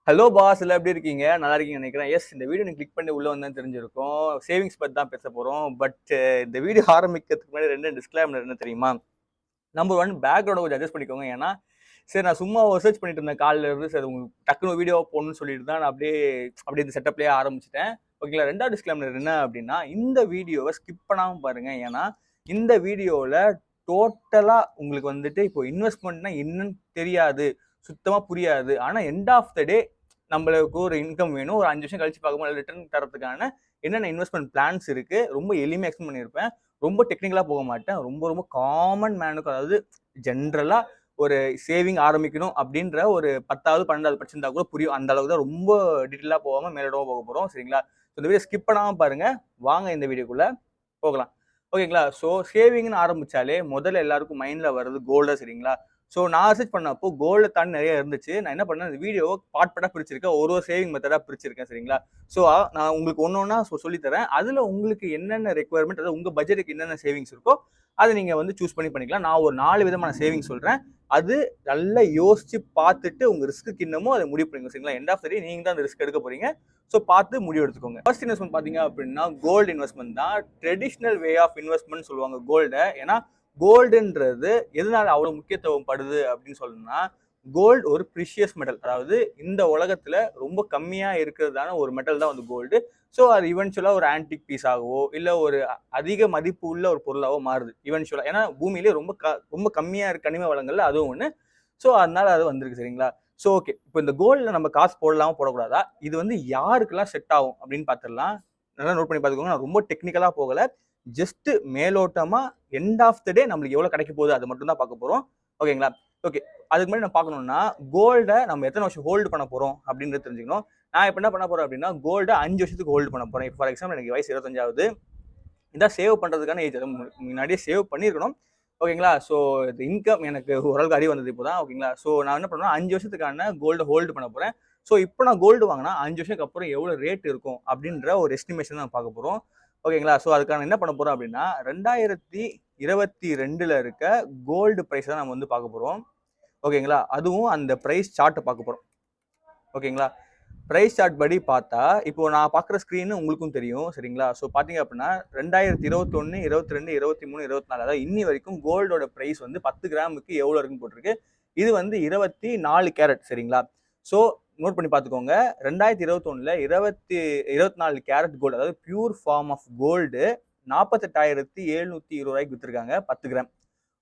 Hello boss, எல்லாம் எப்படி இருக்கீங்க? நல்லா இருக்கீங்கன்னு நினைக்கிறேன். எஸ், இந்த வீடியோ நீங்க கிளிக் பண்ணி உள்ள வந்தா தெரிஞ்சிருக்கும். சேவிங்ஸ் பத்தி தான் பேச போறோம். பட் இந்த வீடியோ ஆரம்பிக்கிறதுக்கு முன்னாடி 2 டிஸ்க்ளைமர் என்ன தெரியுமா? நம்பர் 1, பேக்ரவுண்ட் கொஞ்சம் அட்ஜஸ்ட் பண்ணிக்கோங்க. ஏன்னா, சரி நான் சும்மா சர்ச் பண்ணிட்டு இருந்தேன் காலைல இருந்து. சரி உங்களுக்கு டக்குனு வீடியோ போடணும்னு சொல்லிட்டு தான் நான் அப்படியே இந்த செட்டப்லயே ஆரம்பிச்சுட்டேன். ஓகேங்களா? 2வது டிஸ்க்ளைமர் என்ன அப்படின்னா, இந்த வீடியோவை ஸ்கிப் பண்ணாம பாருங்க. ஏன்னா, இந்த வீடியோல டோட்டலா உங்களுக்கு வந்துட்டு இப்போ இன்வெஸ்ட்மெண்ட்னா என்னன்னு தெரியாது. சுத்தமா புரியாது. ஆனா எண்ட் ஆஃப் த டே நம்மளுக்கு ஒரு இன்கம் வேணும். ஒரு 5 வருஷம் கழிச்சு பார்க்கும்போது ரிட்டர்ன் தரத்துக்கான என்னென்ன இன்வெஸ்ட்மெண்ட் பிளான்ஸ் இருக்கு. ரொம்ப எளிமையா எக்ஸ்பிளைன் பண்ணியிருப்பேன். ரொம்ப டெக்னிக்கலா போக மாட்டேன். ரொம்ப ரொம்ப காமன் மேனுக்கு, அதாவது ஜென்ரலா ஒரு சேவிங் ஆரம்பிக்கணும் அப்படின்ற ஒரு 10வது 12வது படிச்சிருந்தா கூட புரியும். அந்த அளவுக்கு தான், ரொம்ப டீட்டெயிலா போகாம மேலோட்டமா போக போறோம். சரிங்களா? இந்த வீடியோ ஸ்கிப் பண்ணாம பாருங்க. வாங்க இந்த வீடியோக்குள்ள போகலாம். ஓகேங்களா? ஸோ சேவிங்னு ஆரம்பிச்சாலே முதல்ல எல்லாருக்கும் மைண்ட்ல வர்றது கோல்டு. சரிங்களா? ஸோ நான் ரிசர்ச் பண்ணப்போ கோல்டு தாண்டி நிறைய இருந்துச்சு. நான் என்ன பண்ணேன், இந்த வீடியோ பார்ட் பிரிச்சிருக்கேன். ஒரு சேவிங் மெத்தடா பிரிச்சிருக்கேன். சரிங்களா? ஸோ நான் உங்களுக்கு ஒன்னொன்னா சொல்லித்தரேன். அதுல உங்களுக்கு என்னென்ன ரெக்குவயர்மெண்ட், அதாவது உங்க பட்ஜெட்டுக்கு என்னென்ன சேவிங்ஸ் இருக்கோ அதை நீங்க வந்து சூஸ் பண்ணிக்கலாம். நான் ஒரு 4 விதமான சேவிங் சொல்றேன். அது நல்லா யோசிச்சு பார்த்துட்டு உங்க ரிஸ்க்கு என்னமோ அதை முடிவு பண்ணிக்கோங்க. சரிங்களா? எண்ட் ஆஃப் த டே நீங்க தான் அந்த ரிஸ்க் எடுக்க போறீங்க. ஸோ பார்த்து முடிவு எடுத்துக்கோங்க. ஃபர்ஸ்ட் இன்வெஸ்ட்மெண்ட் பாத்தீங்க அப்படின்னா கோல்டு இன்வெஸ்ட்மெண்ட் தான். ட்ரெடிஷ்னல் வே ஆஃப் இன்வெஸ்ட்மெண்ட் சொல்லுவாங்க கோல்டை. ஏன்னா கோல்டுன்றது எதனால அவ்வளவு முக்கியத்துவம் படுது அப்படின்னு சொல்லணும்னா, கோல்டு ஒரு ப்ரிஷியஸ் மெட்டல். அதாவது இந்த உலகத்துல ரொம்ப கம்மியா இருக்கிறதான ஒரு மெட்டல் தான் வந்து கோல்டு. ஸோ அது இவென்ச்சுவலா ஒரு ஆன்டிக் பீஸ் ஆகவோ இல்ல ஒரு அதிக மதிப்பு உள்ள ஒரு பொருளாவோ மாறுது இவென்ச்சுவலா. ஏன்னா பூமியிலே ரொம்ப கம்மியா இருக்க கனிம வளங்கள்ல அதுவும் ஒண்ணு. ஸோ அதனால அது வந்திருக்கு. சரிங்களா? ஸோ ஓகே, இப்போ இந்த கோல்டில் நம்ம காசு போடலாமா போடக்கூடாதா, இது வந்து யாருக்கெல்லாம் செட் ஆகும் அப்படின்னு பார்த்துடலாம். நல்லா நோட் பண்ணி பார்த்துக்கோங்க. நான் ரொம்ப டெக்னிக்கலாக போகல. ஜஸ்ட் மேலோட்டமா எண்ட் ஆஃப் த டே நம்மளுக்கு எவ்வளோ கிடைக்க போகுது அதை மட்டும் தான் பார்க்க போகிறோம். ஓகேங்களா? ஓகே, அதுக்கு முன்னாடி நான் பார்க்கணும்னா கோல்டை நம்ம எத்தனை வருஷம் ஹோல்டு பண்ண போகிறோம் அப்படின்றது தெரிஞ்சுக்கணும். நான் இப்போ என்ன பண்ண போகிறேன் அப்படின்னா, கோல்டை 5 வருஷத்துக்கு ஹோல்டு பண்ண போகிறேன். இப்போ ஃபார் எக்ஸாம்பிள் எனக்கு வயசு 25ஆகுது. இதான் சேவ் பண்ணுறதுக்கான ஏஜ். முன்னாடியே சேவ் பண்ணியிருக்கணும். ஓகேங்களா? ஸோ இது இன்கம் எனக்கு ஓரளவுக்கு அறிவு வந்தது இப்போ தான். ஓகேங்களா? ஸோ நான் என்ன பண்ணுவேன், 5 வருஷத்துக்கான கோல்டு ஹோல்டு பண்ண போகிறேன். ஸோ இப்போ நான் கோல்டு வாங்கினா 5 வருஷத்துக்கு அப்புறம் எவ்வளோ ரேட் இருக்கும் அப்படின்ற ஒரு எஸ்டிமேஷன் தான் பார்க்க போகிறோம். ஓகேங்களா? ஸோ அதுக்கான என்ன பண்ண போகிறோம் அப்படின்னா, 2022ல் இருக்க கோல்டு ப்ரைஸ் தான் நம்ம வந்து பார்க்க போகிறோம். ஓகேங்களா? அதுவும் அந்த ப்ரைஸ் சார்ட்டை பார்க்க போகிறோம். ஓகேங்களா? ப்ரைஸ் சார்ட் படி பார்த்தா இப்போ நான் பார்க்குற ஸ்க்ரீன் உங்களுக்கும் தெரியும். சரிங்களா? ஸோ பார்த்தீங்க அப்படின்னா 2021, 22, 23, 24, அதாவது இன்னி வரைக்கும் கோல்டோட ப்ரைஸ் வந்து 10 கிராமுக்கு எவ்வளோ இருக்குன்னு போட்டிருக்கு. இது வந்து 24 கேரட். சரிங்களா? ஸோ நோட் பண்ணி பார்த்துக்கோங்க. 2021ல் 24 கேரட் கோல்டு, அதாவது பியூர் ஃபார்ம் ஆஃப் கோல்டு 48,720 விற்றுருக்காங்க 10 கிராம்.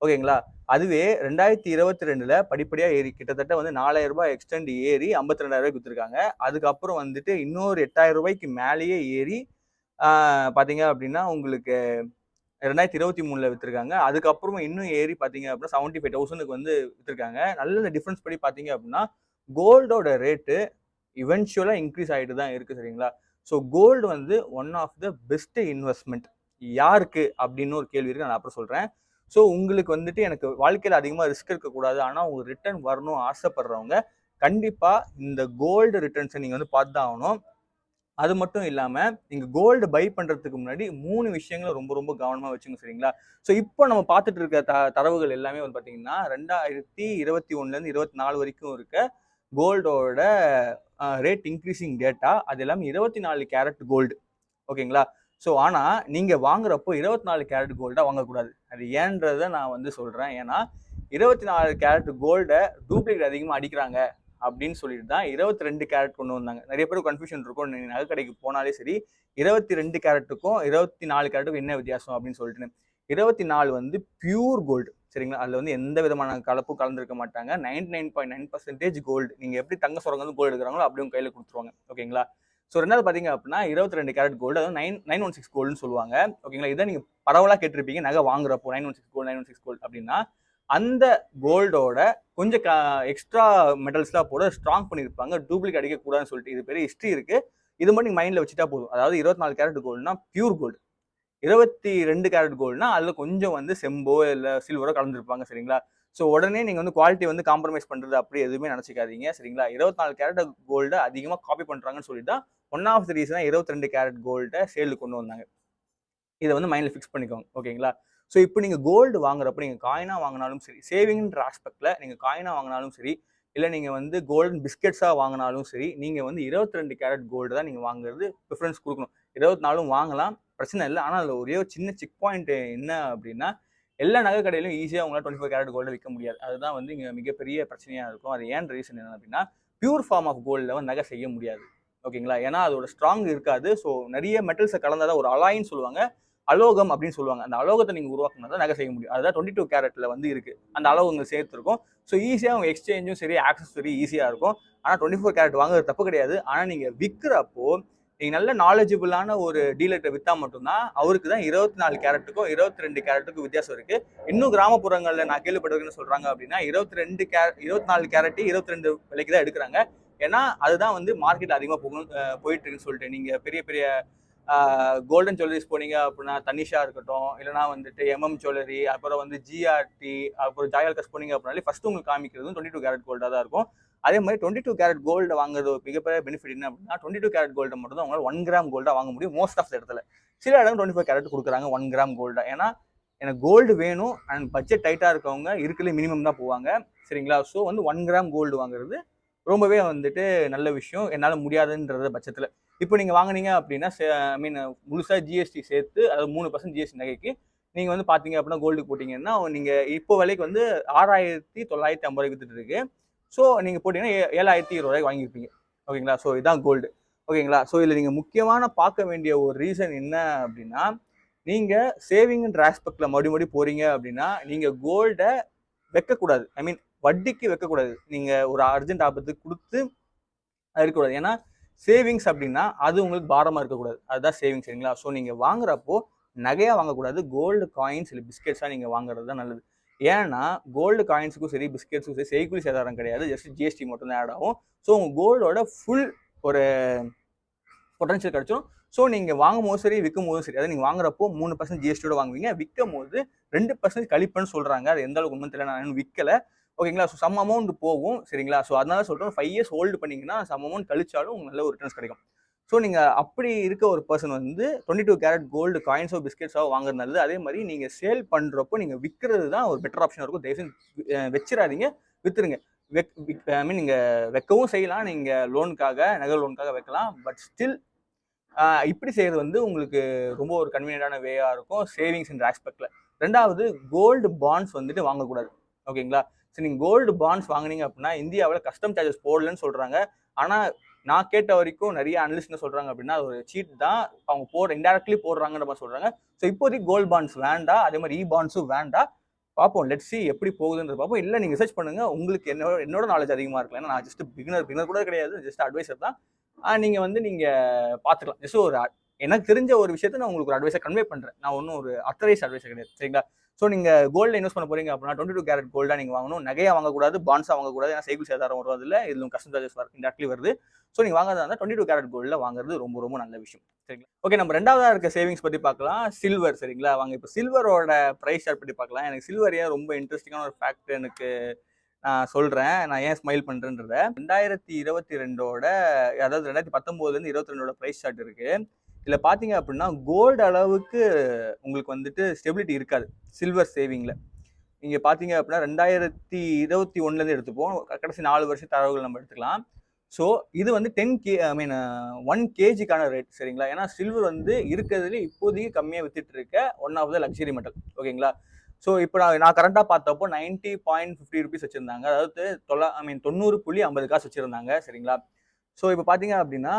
ஓகேங்களா? அதுவே 2022ல் படிப்படியாக ஏறி கிட்டத்தட்ட வந்து 4,000 ரூபாய் எக்ஸ்டெண்ட் ஏறி 52,000 விற்றுருக்காங்க. அதுக்கப்புறம் வந்துட்டு இன்னொரு 8,000 ரூபாய்க்கு மேலேயே ஏறி பார்த்தீங்க அப்படின்னா உங்களுக்கு 2023ல் விற்றுருக்காங்க. அதுக்கப்புறமா இன்னும் ஏறி பார்த்தீங்க அப்படின்னா 75,000க்கு வந்து விற்றுருக்காங்க. நல்ல இந்த டிஃப்ரென்ஸ் படி பார்த்தீங்க அப்படின்னா கோல்டோட ரேட்டு இவென்ச்சுவலாக இன்க்ரீஸ் ஆகிட்டு தான் இருக்குது. சரிங்களா? ஸோ கோல்டு வந்து one of the best investment. யாருக்கு அப்படின்னு ஒரு கேள்வி இருக்கு, நான் அப்புறம் சொல்கிறேன். ஸோ உங்களுக்கு வந்துட்டு எனக்கு வாழ்க்கையில் அதிகமாக ரிஸ்க் இருக்கக்கூடாது, ஆனால் உங்களுக்கு ரிட்டர்ன் வரணும் ஆசைப்படுறவங்க கண்டிப்பாக இந்த கோல்டு ரிட்டர்ன்ஸை நீங்கள் வந்து பார்த்து தான் ஆகணும். அது மட்டும் இல்லாமல் நீங்கள் கோல்டு பை பண்ணுறதுக்கு முன்னாடி 3 விஷயங்களை ரொம்ப ரொம்ப கவனமாக வச்சுங்க. சரிங்களா? ஸோ இப்போ நம்ம பார்த்துட்டு இருக்க தரவுகள் எல்லாமே வந்து பார்த்தீங்கன்னா 2021லேருந்து 24 வரைக்கும் இருக்க கோல்டோட ரேட் இன்க்ரீசிங் டேட்டா. அது எல்லாமே 24 கேரட் கோல்டு. ஓகேங்களா? ஸோ ஆனால் நீங்கள் வாங்குறப்போ 24 கேரட் கோல்டாக வாங்கக்கூடாது. அது ஏன்றதை நான் வந்து சொல்கிறேன். ஏன்னா 24 கேரட் கோல்டை டூப்ளிகேட் அதிகமாக அடிக்கிறாங்க அப்படின்னு சொல்லிட்டு தான் 22 கேரட் கொண்டு வந்தாங்க. நிறைய பேர் கன்ஃபியூஷன் இருக்கும். நீங்கள் நகை கடைக்கு போனாலே சரி, 22 கேரட்டுக்கும் 24 கேரட்டுக்கும் என்ன வித்தியாசம் அப்படின்னு சொல்லிட்டு. 24 வந்து பியூர் கோல்டு. சரிங்களா? அதில் வந்து எந்த விதமான கலப்பும் கலந்துருக்க மாட்டாங்க. 99.9% கோல்டு. நீங்கள் எப்படி தங்க சுரங்க வந்து கோல்டு எடுக்கிறாங்களோ அப்படி உங்க கையில் கொடுத்துருவாங்க. ஓகேங்களா? ஸோ ரெண்டாவது பார்த்தீங்க அப்படின்னா 22 கேரட் கோல்டு, அதாவது 916 கோல்டுன்னு சொல்லுவாங்க. ஓகேங்களா? இதை நீங்கள் பரவலாக கேட்டிருப்பீங்க நகை வாங்குறப்போ 916 கோல்டு 916 கோல்டு அப்படின்னா. அந்த கோல்டோட கொஞ்சம் எக்ஸ்ட்ரா மெட்டல்ஸ்லாம் போட ஸ்ட்ராங் பண்ணியிருப்பாங்க, டூப்ளிகேட் அடிக்கக்கூடாதுன்னு சொல்லிட்டு. இது பெரிய ஹிஸ்ட்ரி இருக்கு. இது மட்டும் நீங்கள் மைண்டில் வச்சுட்டா போதும். அதாவது 24 கேரட் கோல்டுனா பியூர் கோல்டு. 22 கேரட் கோல்டுனா அதில் கொஞ்சம் வந்து செம்போ இல்லை சில்வரோ கலந்துருப்பாங்க. சரிங்களா? ஸோ உடனே நீங்கள் வந்து குவாலிட்டி வந்து காம்ப்ரமைஸ் பண்ணுறது அப்படி எதுவுமே நினச்சிக்காதீங்க. சரிங்களா? 24 கேரட் கோல்டை அதிகமாக காப்பி பண்ணுறாங்கன்னு சொல்லிட்டு தான் ஒன் ஆஃப் த ரீசனாக 22 கேரட் கோல்டை சேலுக்கு கொண்டு வந்தாங்க. இதை வந்து மைண்டில் ஃபிக்ஸ் பண்ணிக்கோங்க. ஓகேங்களா? ஸோ இப்போ நீங்கள் கோல்டு வாங்குறப்ப நீங்கள் காயினாக வாங்கினாலும் சரி, சேவிங்ன்ற ஆஸ்பெக்டில் நீங்கள் காயினாக வாங்கினாலும் சரி, இல்லை நீங்கள் வந்து கோல்டன் பிஸ்கெட்ஸாக வாங்கினாலும் சரி, நீங்கள் வந்து 22 கேரட் கோல்டு தான் நீங்கள் வாங்குறது ப்ரிஃபரன்ஸ் கொடுக்கணும். 24ம் வாங்கலாம், பிரச்சனை இல்லை. ஆனால் அதில் ஒரே ஒரு சின்ன செக் பாயிண்ட் என்ன அப்படின்னா, எல்லா நகை கடையிலும் ஈஸியாக உங்களால் 24 கேரட் கோல்டு விற்க முடியாது. அதுதான் வந்து இங்கே மிகப்பெரிய பிரச்சனையாக இருக்கும். அது ஏன் ரீசன் என்ன அப்படின்னா, பியூர் ஃபார்ம் ஆஃப் கோல்டில் வந்து நகை செய்ய முடியாது. ஓகேங்களா? ஏன்னா அதோட ஸ்ட்ராங் இருக்காது. ஸோ நிறைய மெட்டல்ஸை கலந்தாதான் ஒரு அலாயின்னு சொல்லுவாங்க, அலோகம் அப்படின்னு சொல்லுவாங்க. அந்த அலோகத்தை நீங்கள் உருவாக்கினா தான் நகை செய்ய முடியும். அதுதான் 22 கேரட்ல வந்து இருக்கு. அந்த அலோகங்கள் சேர்த்துருக்கும். ஸோ ஈஸியாக உங்கள் எக்ஸ்சேஞ்சும் சரி, ஆக்சஸரி ஈஸியாக இருக்கும். ஆனால் 24 கேரட் வாங்குறது தப்பு கிடையாது. ஆனால் நீங்கள் விற்கிறப்போ நீங்கள் நல்ல நாலேஜபிளான ஒரு டீலர்கிட்ட விற்றா மட்டும்தான் அவருக்கு தான் 24 கேரட்டுக்கும் 22 கேரட்டுக்கும் வித்தியாசம் இருக்கு. இன்னும் கிராமப்புறங்களில் நான் கேள்விப்பட்டிருக்கேன்னு சொல்றாங்க அப்படின்னா 24 கேரட்டு 22 விலைக்கு தான் எடுக்கிறாங்க. ஏன்னா அதுதான் வந்து மார்க்கெட் அதிகமாக போயிட்டு இருக்குன்னு சொல்லிட்டு நீங்கள் பெரிய பெரிய கோல்டன் ஜுவல்லரிஸ் போனீங்க அப்படின்னா தனிஷா இருக்கட்டும், இல்லைனா வந்துட்டு எம்எம் ஜுவல்லரி, அப்புறம் வந்து ஜிஆர்டி, அப்புறம் ஜாயல்கஸ் போனீங்க அப்படின்னாலே ஃபர்ஸ்ட் உங்களுக்கு காமிக்கிறது 22 கேரட் கோல்டாக தான் இருக்கும். அதே மாதிரி 22 கேரட் கோல்டு வாங்குறது ஒரு மிகப்பெரிய பெனிஃபிட் என்ன அப்படின்னா 22 கேரட் கோல்டை மட்டும் தான் உங்களால் 1 கிராம் கோல்டாக வாங்க முடியும் மோஸ்ட் ஆஃப் த இடத்துல. சில இடம் 25 கேரட் கொடுக்குறாங்க 1 கிராம் கோல்டா. ஏன்னா எனக்கு கோல்டு வேணும் அண்ட் பட்ஜெட் டைட்டாக இருக்கவங்க இருக்கிறதுல மினிமம் தான் போவாங்க. சரிங்களா? ஸோ வந்து 1 கிராம் கோல்டு வாங்குறது ரொம்பவே வந்துட்டு நல்ல விஷயம். என்னால் முடியாதுன்ற பட்சத்தில் இப்போ நீங்கள் வாங்கினீங்க அப்படின்னா ஐ மீன் முழுசாக ஜிஎஸ்டி சேர்த்து, அதாவது 3% ஜிஎஸ்டி நகைக்கு நீங்கள் வந்து பார்த்தீங்க அப்படின்னா கோல்டுக்கு போட்டிங்கன்னா நீங்கள் இப்போ விலைக்கு வந்து 6,950 வித்துட்டு இருக்கு. ஸோ நீங்கள் போட்டிங்கன்னா 7,020 வாங்கியிருப்பீங்க. ஓகேங்களா? ஸோ இதுதான் கோல்டு. ஓகேங்களா? ஸோ இதில் நீங்கள் முக்கியமான பார்க்க வேண்டிய ஒரு ரீசன் என்ன அப்படின்னா, நீங்கள் சேவிங்ன்ற ஆஸ்பெக்டில் மறுபடியும் போகிறீங்க அப்படின்னா நீங்கள் கோல்டை வைக்கக்கூடாது. ஐ மீன் வட்டிக்கு வைக்கக்கூடாது. நீங்கள் ஒரு அர்ஜென்ட் ஆபத்துக்கு கொடுத்து இருக்கக்கூடாது. ஏன்னா சேவிங்ஸ் அப்படின்னா அது உங்களுக்கு பாரமாக இருக்கக்கூடாது. அதுதான் சேவிங்ஸ். சரிங்களா? ஸோ நீங்கள் வாங்குறப்போ நகையாக வாங்கக்கூடாது, கோல்டு காயின்ஸ் இல்லை பிஸ்கெட்ஸாக நீங்கள் வாங்குறது தான் நல்லது. ஏன்னா கோல்டு காயின்ஸுக்கும் சரி பிஸ்கெட்ஸுக்கும் சரி செய்கூலி சேதாரம் கிடையாது, ஜஸ்ட் ஜிஎஸ்டி மட்டும் தான் ஆட் ஆகும். ஸோ உங்கள் கோல்டோட ஃபுல் ஒரு பொட்டன்ஷியல் கிடைச்சிடும். ஸோ நீங்கள் வாங்கும் போது சரி விற்கும் போதும் சரி, அதாவது நீங்கள் வாங்குறப்போ 3% ஜிஎஸ்டியோட வாங்குவீங்க, விற்கும் போது 2% கழிப்புன்னு சொல்கிறாங்க. அது எந்த அளவுக்கு உண்மை தெரியல, நான் இன்னும் விற்கலை. ஓகேங்களா? ஸோ சம் அமௌண்ட் போகும். சரிங்களா? ஸோ அதனால சொல்கிறோம் 5 இயர்ஸ் ஹோல்டு பண்ணிங்கன்னா சம் அமௌண்ட் கழிச்சாலும் உங்களுக்கு நல்ல ஒரு ரிட்டர்ன்ஸ் கிடைக்கும். ஸோ நீங்கள் அப்படி இருக்க ஒரு பர்சன் வந்து 22 கேரட் கோல்டு காயின்ஸோ பிஸ்கெட்ஸோ வாங்குறது நல்லது. அதே மாதிரி நீங்கள் சேல் பண்ணுறப்போ நீங்கள் விற்கிறது தான் ஒரு பெட்டர் ஆப்ஷனாக இருக்கும். தயவுசெய்து வச்சிடாதீங்க, விற்றுருங்க. ஐ மீன் நீங்கள் வைக்கவும் செய்யலாம், நீங்கள் லோனுக்காக நகை லோனுக்காக வைக்கலாம். பட் ஸ்டில் இப்படி செய்கிறது வந்து உங்களுக்கு ரொம்ப ஒரு கன்வீனியன்டான வேயாக இருக்கும் சேவிங்ஸ்ன்ற ஆஸ்பெக்டில். ரெண்டாவது, கோல்டு பாண்ட்ஸ் வந்துட்டு வாங்கக்கூடாது. ஓகேங்களா? சரி, நீங்கள் கோல்டு பாண்ட்ஸ் வாங்கினீங்க அப்படின்னா இந்தியாவில் கஸ்டம் சார்ஜஸ் போடலன்னு சொல்கிறாங்க. ஆனால் நான் கேட்ட வரைக்கும் நிறைய அனலிஸ்ட் என்ன சொல்கிறாங்க அப்படின்னா அது ஒரு சீட் தான், அவங்க இன்டெரக்ட்லி போடுறாங்கன்ற மாதிரி சொல்கிறாங்க. ஸோ இப்போதைக்கு கோல்டு பாண்ட்ஸ் வேண்டாம், அதே மாதிரி பாண்ட்ஸும் வேண்டாம். பார்ப்போம், லெட்ஸ் சி எப்படி போகுதுன்றது பார்ப்போம். இல்லை நீங்கள் ரிசர்ச் பண்ணுங்கள், உங்களுக்கு என்னோட நாலேஜ் அதிகமாக இருக்கலாம். ஏன்னா நான் ஜஸ்ட் பிகினர் கூட கிடையாது, ஜஸ்ட் அட்வைசர் தான். நீங்கள் வந்து நீங்கள் பார்த்துக்கலாம். ஜஸ்ட் ஒரு எனக்கு தெரிஞ்ச ஒரு விஷயத்த நான் உங்களுக்கு ஒரு அட்வைஸை கன்வே பண்ணுறேன். நான் ஒன்றும் ஒரு அத்தரைஸ் அட்வைஸர் கிடையாது. சரிங்களா? ஸோ நீங்கள் கோல்டில் இன்வெஸ்ட் பண்ண போறீங்க அப்படின்னா 22 கேரட் கோல்டாக நீங்கள் வாங்கணும், நகையாக வாங்கக்கூடாது, பாண்ட்ஸாக வாங்கக்கூடாது. ஏன்னா செய்கூலி சேதாரம் வரும், அதில் இதுவும் கஸ்டம் சார்ஜஸ் இன்டெரக்ட்லி வருது. ஸோ நீங்கள் வாங்குறதா இருந்தால் 22 கேரட் கோல்டில் வாங்குறது ரொம்ப ரொம்ப நல்ல விஷயம். சரிங்களா? ஓகே, நம்ம ரெண்டாவதாக இருக்க சேவிங்ஸ் பற்றி பார்க்கலாம், சில்வர். சரிங்களா? வாங்க இப்போ சில்வரோட ப்ரைஸ் சார்ட் பற்றி பார்க்கலாம். எனக்கு சில்வர் ஏன் ரொம்ப இன்ட்ரெஸ்டிங்கான ஒரு ஃபேக்ட் எனக்கு நான் சொல்கிறேன், நான் ஏன் ஸ்மைல் பண்ணுறேன்றத. 2022ஓட, அதாவது 2019லேருந்து 22ஓட ப்ரைஸ் சார்ட் இருக்குது. இதில் பார்த்தீங்க அப்படின்னா கோல்டு அளவுக்கு உங்களுக்கு வந்துட்டு ஸ்டெபிலிட்டி இருக்காது சில்வர் சேவிங்கில். நீங்கள் பார்த்தீங்க அப்படின்னா 2021லேருந்து எடுத்துப்போம், கடைசி 4 வருஷம் தரவுகள் நம்ம எடுத்துக்கலாம். ஸோ இது வந்து 1 kgக்கான ரேட். சரிங்களா? ஏன்னா சில்வர் வந்து இருக்கிறதுல இப்போதைக்கு கம்மியாக வித்துட்டு இருக்க one of the luxury metal. ஓகேங்களா? ஸோ இப்போ நான் கரெக்டாக பார்த்தப்போ 90.50 ருபீஸ் வச்சுருந்தாங்க, அதாவது 90.50 காசு வச்சுருந்தாங்க. சரிங்களா? ஸோ இப்போ பார்த்தீங்க அப்படின்னா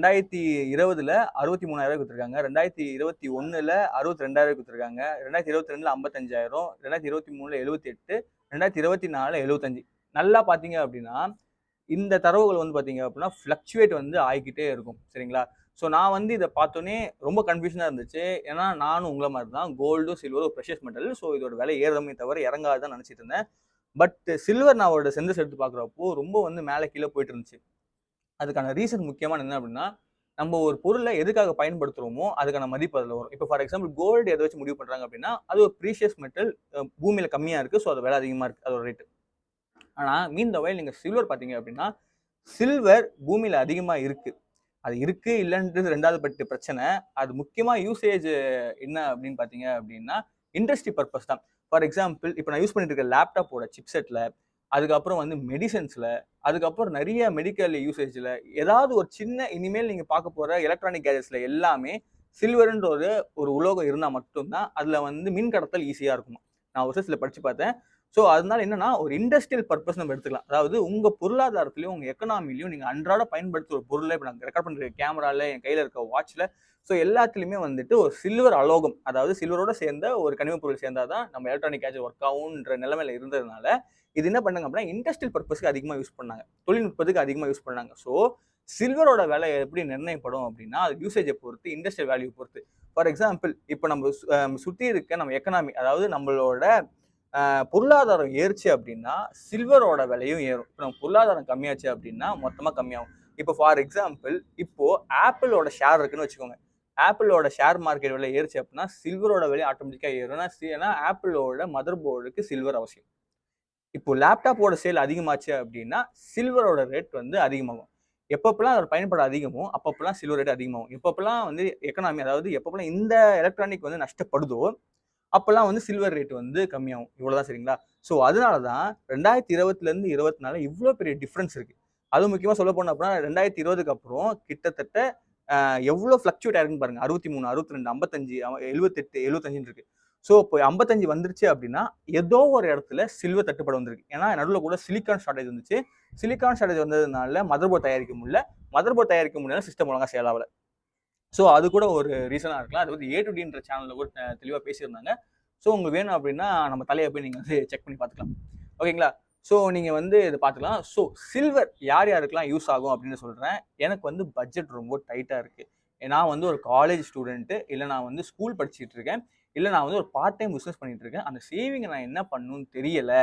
2020ல் 63,000 கொடுத்துருக்காங்க, 2021ல் 62,000 கொடுத்துருக்காங்க, 2022ல் 55,000, 2023ல் 78, 2024ல் 75. நல்லா பார்த்தீங்க அப்படின்னா இந்த தரவுகள் வந்து பார்த்தீங்க அப்படின்னா ஃப்ளக்சுவேட் வந்து ஆகிக்கிட்டே இருக்கும். சரிங்களா? ஸோ நான் வந்து இதை பார்த்தோன்னே ரொம்ப கன்ஃபியூஷனாக இருந்துச்சு. ஏன்னா நானும் உங்களை மாதிரி தான் கோல்டும் சில்வரும் ஒரு ப்ரெஷியஸ் மெட்டல். ஸோ இதோட விலை ஏறுமே தவிர இறங்காதுதான் நினச்சிட்டு இருந்தேன். பட் சில்வர் நான் அவரோட சென்சஸ் எடுத்து பார்க்குறப்போ ரொம்ப வந்து மேலே கீழே போயிட்டு இருந்துச்சு. அதுக்கான ரீசன் முக்கியமான என்ன அப்படின்னா, நம்ம ஒரு பொருளை எதுக்காக பயன்படுத்துகிறோமோ அதுக்கான மதிப்பு அதில் வரும். இப்போ ஃபார் எக்ஸாம்பிள் கோல்டு எதை வச்சு முடிவு பண்ணுறாங்க அப்படின்னா அது ஒரு ப்ரீஷியஸ் மெட்டல், பூமியில் கம்மியாக இருக்குது, ஸோ அது விலை அதிகமாக இருக்குது, அதோட ரேட்டு. ஆனால் மீன் த வயல் நீங்கள் சில்வர் பார்த்தீங்க அப்படின்னா சில்வர் பூமியில் அதிகமாக இருக்குது. அது இருக்குது இல்லைன்றது ரெண்டாவது பட்டு பிரச்சனை. அது முக்கியமாக யூசேஜ் என்ன அப்படின்னு பார்த்தீங்க அப்படின்னா இண்டஸ்ட்ரி பர்பஸ் தான். ஃபார் எக்ஸாம்பிள் இப்போ நான் யூஸ் பண்ணிட்டு இருக்க லேப்டாப்போட சிப்செட்டில் அதுக்கப்புறம் வந்து மெடிசன்ஸ்ல, அதுக்கப்புறம் நிறைய மெடிக்கல் யூசேஜ்ல, ஏதாவது ஒரு சின்ன இனிமேல் நீங்க பார்க்க போற எலக்ட்ரானிக் கேஜெட்ஸ்ல எல்லாமே சில்வர்ன்ற ஒரு ஒரு உலோகம் இருந்தா மட்டும்தான் அதுல வந்து மின் கடத்தல் ஈஸியா இருக்கும். நான் ஒரு சில படிச்சு பார்த்தேன். ஸோ அதனால என்னன்னா ஒரு இண்டஸ்ட்ரியல் பர்பஸ் நம்ம எடுத்துக்கலாம். அதாவது உங்க பொருளாதாரத்திலையும் உங்க எக்கனாமிலையும் நீங்க அன்றாட பயன்படுத்துற ஒரு பொருளை இப்போ நாங்கள் ரெக்கார்ட் பண்ற கேமரால, என் கையில இருக்க வாட்ச்ல, ஸோ எல்லாத்துலயுமே வந்துட்டு ஒரு சில்வர் அலோகம், அதாவது சில்வரோட சேர்ந்த ஒரு கனிம பொருள் சேர்ந்தாதான் நம்ம எலக்ட்ரானிக் கேஜெட் ஒர்க் ஆகும்ன்ற நிலைமையில இருந்ததுனால இது என்ன பண்ணாங்க அப்படின்னா இண்டஸ்ட்ரியல் பர்பஸ்க்கு அதிகமாக யூஸ் பண்ணாங்க, தொழில்நுட்பத்துக்கு அதிகமாக யூஸ் பண்ணாங்க. ஸோ சில்வரோட விலை எப்படி நிர்ணயப்படும் அப்படின்னா அது யூசேஜை பொறுத்து, இண்டஸ்ட்ரியல் வேல்யூ பொறுத்து. ஃபார் எக்ஸாம்பிள் இப்போ நம்ம சுற்றி இருக்க நம்ம எக்கனாமி, அதாவது நம்மளோட பொருளாதாரம் ஏறுச்சு அப்படின்னா சில்வரோட விலையும் ஏறும். இப்போ நம்ம பொருளாதாரம் கம்மியாச்சு அப்படின்னா மொத்தமாக கம்மியாகும். இப்போ ஃபார் எக்ஸாம்பிள் இப்போ ஆப்பிளோட ஷேர் இருக்குன்னு வச்சுக்கோங்க. ஆப்பிளோட ஷேர் மார்க்கெட் விலை ஏறுச்சு அப்படின்னா சில்வரோட விலை ஆட்டோமேட்டிக்காக ஏறும். ஏன்னா ஆப்பிளோட மதர் போர்டுக்கு சில்வர் அவசியம். இப்போ லேப்டாப்போட சேல் அதிகமாச்சு அப்படின்னா சில்வரோட ரேட் வந்து அதிகமாகும். எப்பப்பெல்லாம் அதோட பயன்பாடு அதிகமோ அப்பப்பெல்லாம் சில்வர் ரேட் அதிகமாகும். எப்பப்பெல்லாம் வந்து எக்கனாமி, அதாவது எப்பப்பெல்லாம் இந்த எலக்ட்ரானிக் வந்து நஷ்டப்படுதோ அப்பெல்லாம் வந்து சில்வர் ரேட் வந்து கம்மியாகும். இவ்வளவுதான், சரிங்களா? ஸோ அதனாலதான் 2020 24 இவ்வளோ பெரிய டிஃபரன்ஸ் இருக்கு. அது முக்கியமா சொல்ல போனோம் அப்படின்னா 2020க்கு அப்புறம் கிட்டத்தட்ட எவ்வளவு ஃபிளக்சுவேட் ஆயிருக்குன்னு பாருங்க. 63, 62, 55, 78, 75 இருக்கு. ஸோ இப்போ 55 வந்துருச்சு அப்படின்னா ஏதோ ஒரு இடத்துல சில்வர் தட்டுப்பாடு வந்திருக்கு. ஏன்னா நடுவில் கூட சிலிக்கான் ஷார்டேஜ் வந்துச்சு. சிலிக்கான் ஷார்டேஜ் வந்ததுனால மதர் போர்ட் தயாரிக்க முடியல. மதர் போர்ட் தயாரிக்க முடியல, சிஸ்டம் ஒழுங்கா சேல் ஆகல. ஸோ அது கூட ஒரு ரீசனாக இருக்கலாம். அது வந்து A2Dன்ற சேனலில் கூட தெளிவாக பேசியிருந்தாங்க. ஸோ உங்களுக்கு வேணும் அப்படின்னா நம்ம தலையை போய் நீங்கள் வந்து செக் பண்ணி பார்த்துக்கலாம். ஓகேங்களா? ஸோ நீங்கள் வந்து இதை பார்த்துக்கலாம். ஸோ சில்வர் யார் யாருக்கெல்லாம் யூஸ் ஆகும் அப்படின்னு சொல்கிறேன். எனக்கு வந்து பட்ஜெட் ரொம்ப டைட்டாக இருக்குது. நான் வந்து ஒரு காலேஜ் ஸ்டூடெண்ட்டு, இல்லை நான் வந்து ஸ்கூல் படிச்சுட்டு இருக்கேன், இல்லை நான் வந்து ஒரு பார்ட் டைம் பிஸ்னஸ் பண்ணிட்டு இருக்கேன். அந்த சேவிங்கை நான் என்ன பண்ணணும்னு தெரியலை,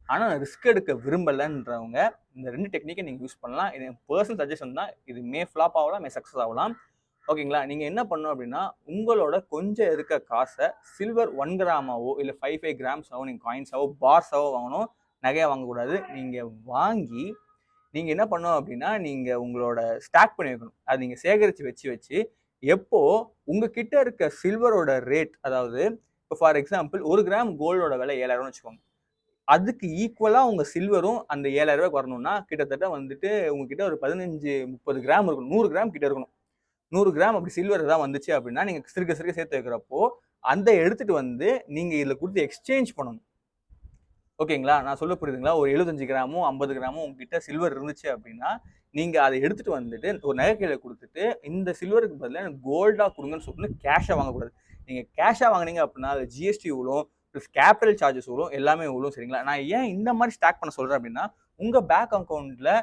ஆனால் நான் ரிஸ்க் எடுக்க விரும்பலைன்றவங்க இந்த 2 டெக்னிக்கை நீங்கள் யூஸ் பண்ணலாம். இது என் பர்சனல் சஜஷன் தான். இது மே ஃப்ளாப் ஆகலாம், மே சக்ஸஸ் ஆகலாம். ஓகேங்களா? நீங்கள் என்ன பண்ணணும் அப்படின்னா உங்களோட கொஞ்சம் இருக்க காசை சில்வர் 1 கிராமாவோ இல்லை 5 கிராம்ஸாவோ நீங்கள் காயின்ஸாவோ பார்ஸாவோ வாங்கணும். நகையாக வாங்கக்கூடாது. நீங்கள் வாங்கி நீங்கள் என்ன பண்ணணும் அப்படின்னா நீங்கள் உங்களோட ஸ்டாக் பண்ணி வைக்கணும். அது நீங்கள் சேகரித்து வச்சு எப்போ உங்ககிட்ட இருக்க சில்வரோட ரேட், அதாவது இப்போ ஃபார் எக்ஸாம்பிள் 1 கிராம் கோல்டோட விலை 7000 வச்சுக்கோங்க. அதுக்கு ஈக்குவலாக உங்கள் சில்வரும் அந்த 7000 ரூபாய்க்கு வரணும்னா கிட்டத்தட்ட வந்துட்டு உங்ககிட்ட ஒரு 15-30 கிராம் இருக்கணும். 100 கிராம் கிட்ட இருக்கணும். 100 கிராம் அப்படி சில்வர் தான் வந்துச்சு அப்படின்னா நீங்கள் சிறுக சேர்த்து வைக்கிறப்போ அந்த எடுத்துட்டு வந்து நீங்கள் இதில் கொடுத்து எக்ஸ்சேஞ்ச் பண்ணணும். ஓகேங்களா? நான் சொல்ல புரியுதுங்களா? ஒரு 75 கிராமோ 50 கிராமோ உங்ககிட்ட சில்வர் இருந்துச்சு அப்படின்னா நீங்கள் அதை எடுத்துட்டு வந்துட்டு ஒரு நகைக்கையில் கொடுத்துட்டு இந்த சில்வருக்கு பதிலாக எனக்கு கோல்டாக கொடுங்கன்னு சொல்லிட்டு கேஷாக வாங்கக்கூடாது. நீங்கள் கேஷாக வாங்கினீங்க அப்படின்னா அது ஜிஎஸ்டி விழும், ப்ளஸ் கேபிட்டல் சார்ஜஸ் விழும், எல்லாமே விழும். சரிங்களா? நான் ஏன் இந்த மாதிரி ஸ்டாக் பண்ண சொல்கிறேன் அப்படின்னா உங்கள் பேங்க் அக்கௌண்ட்டில்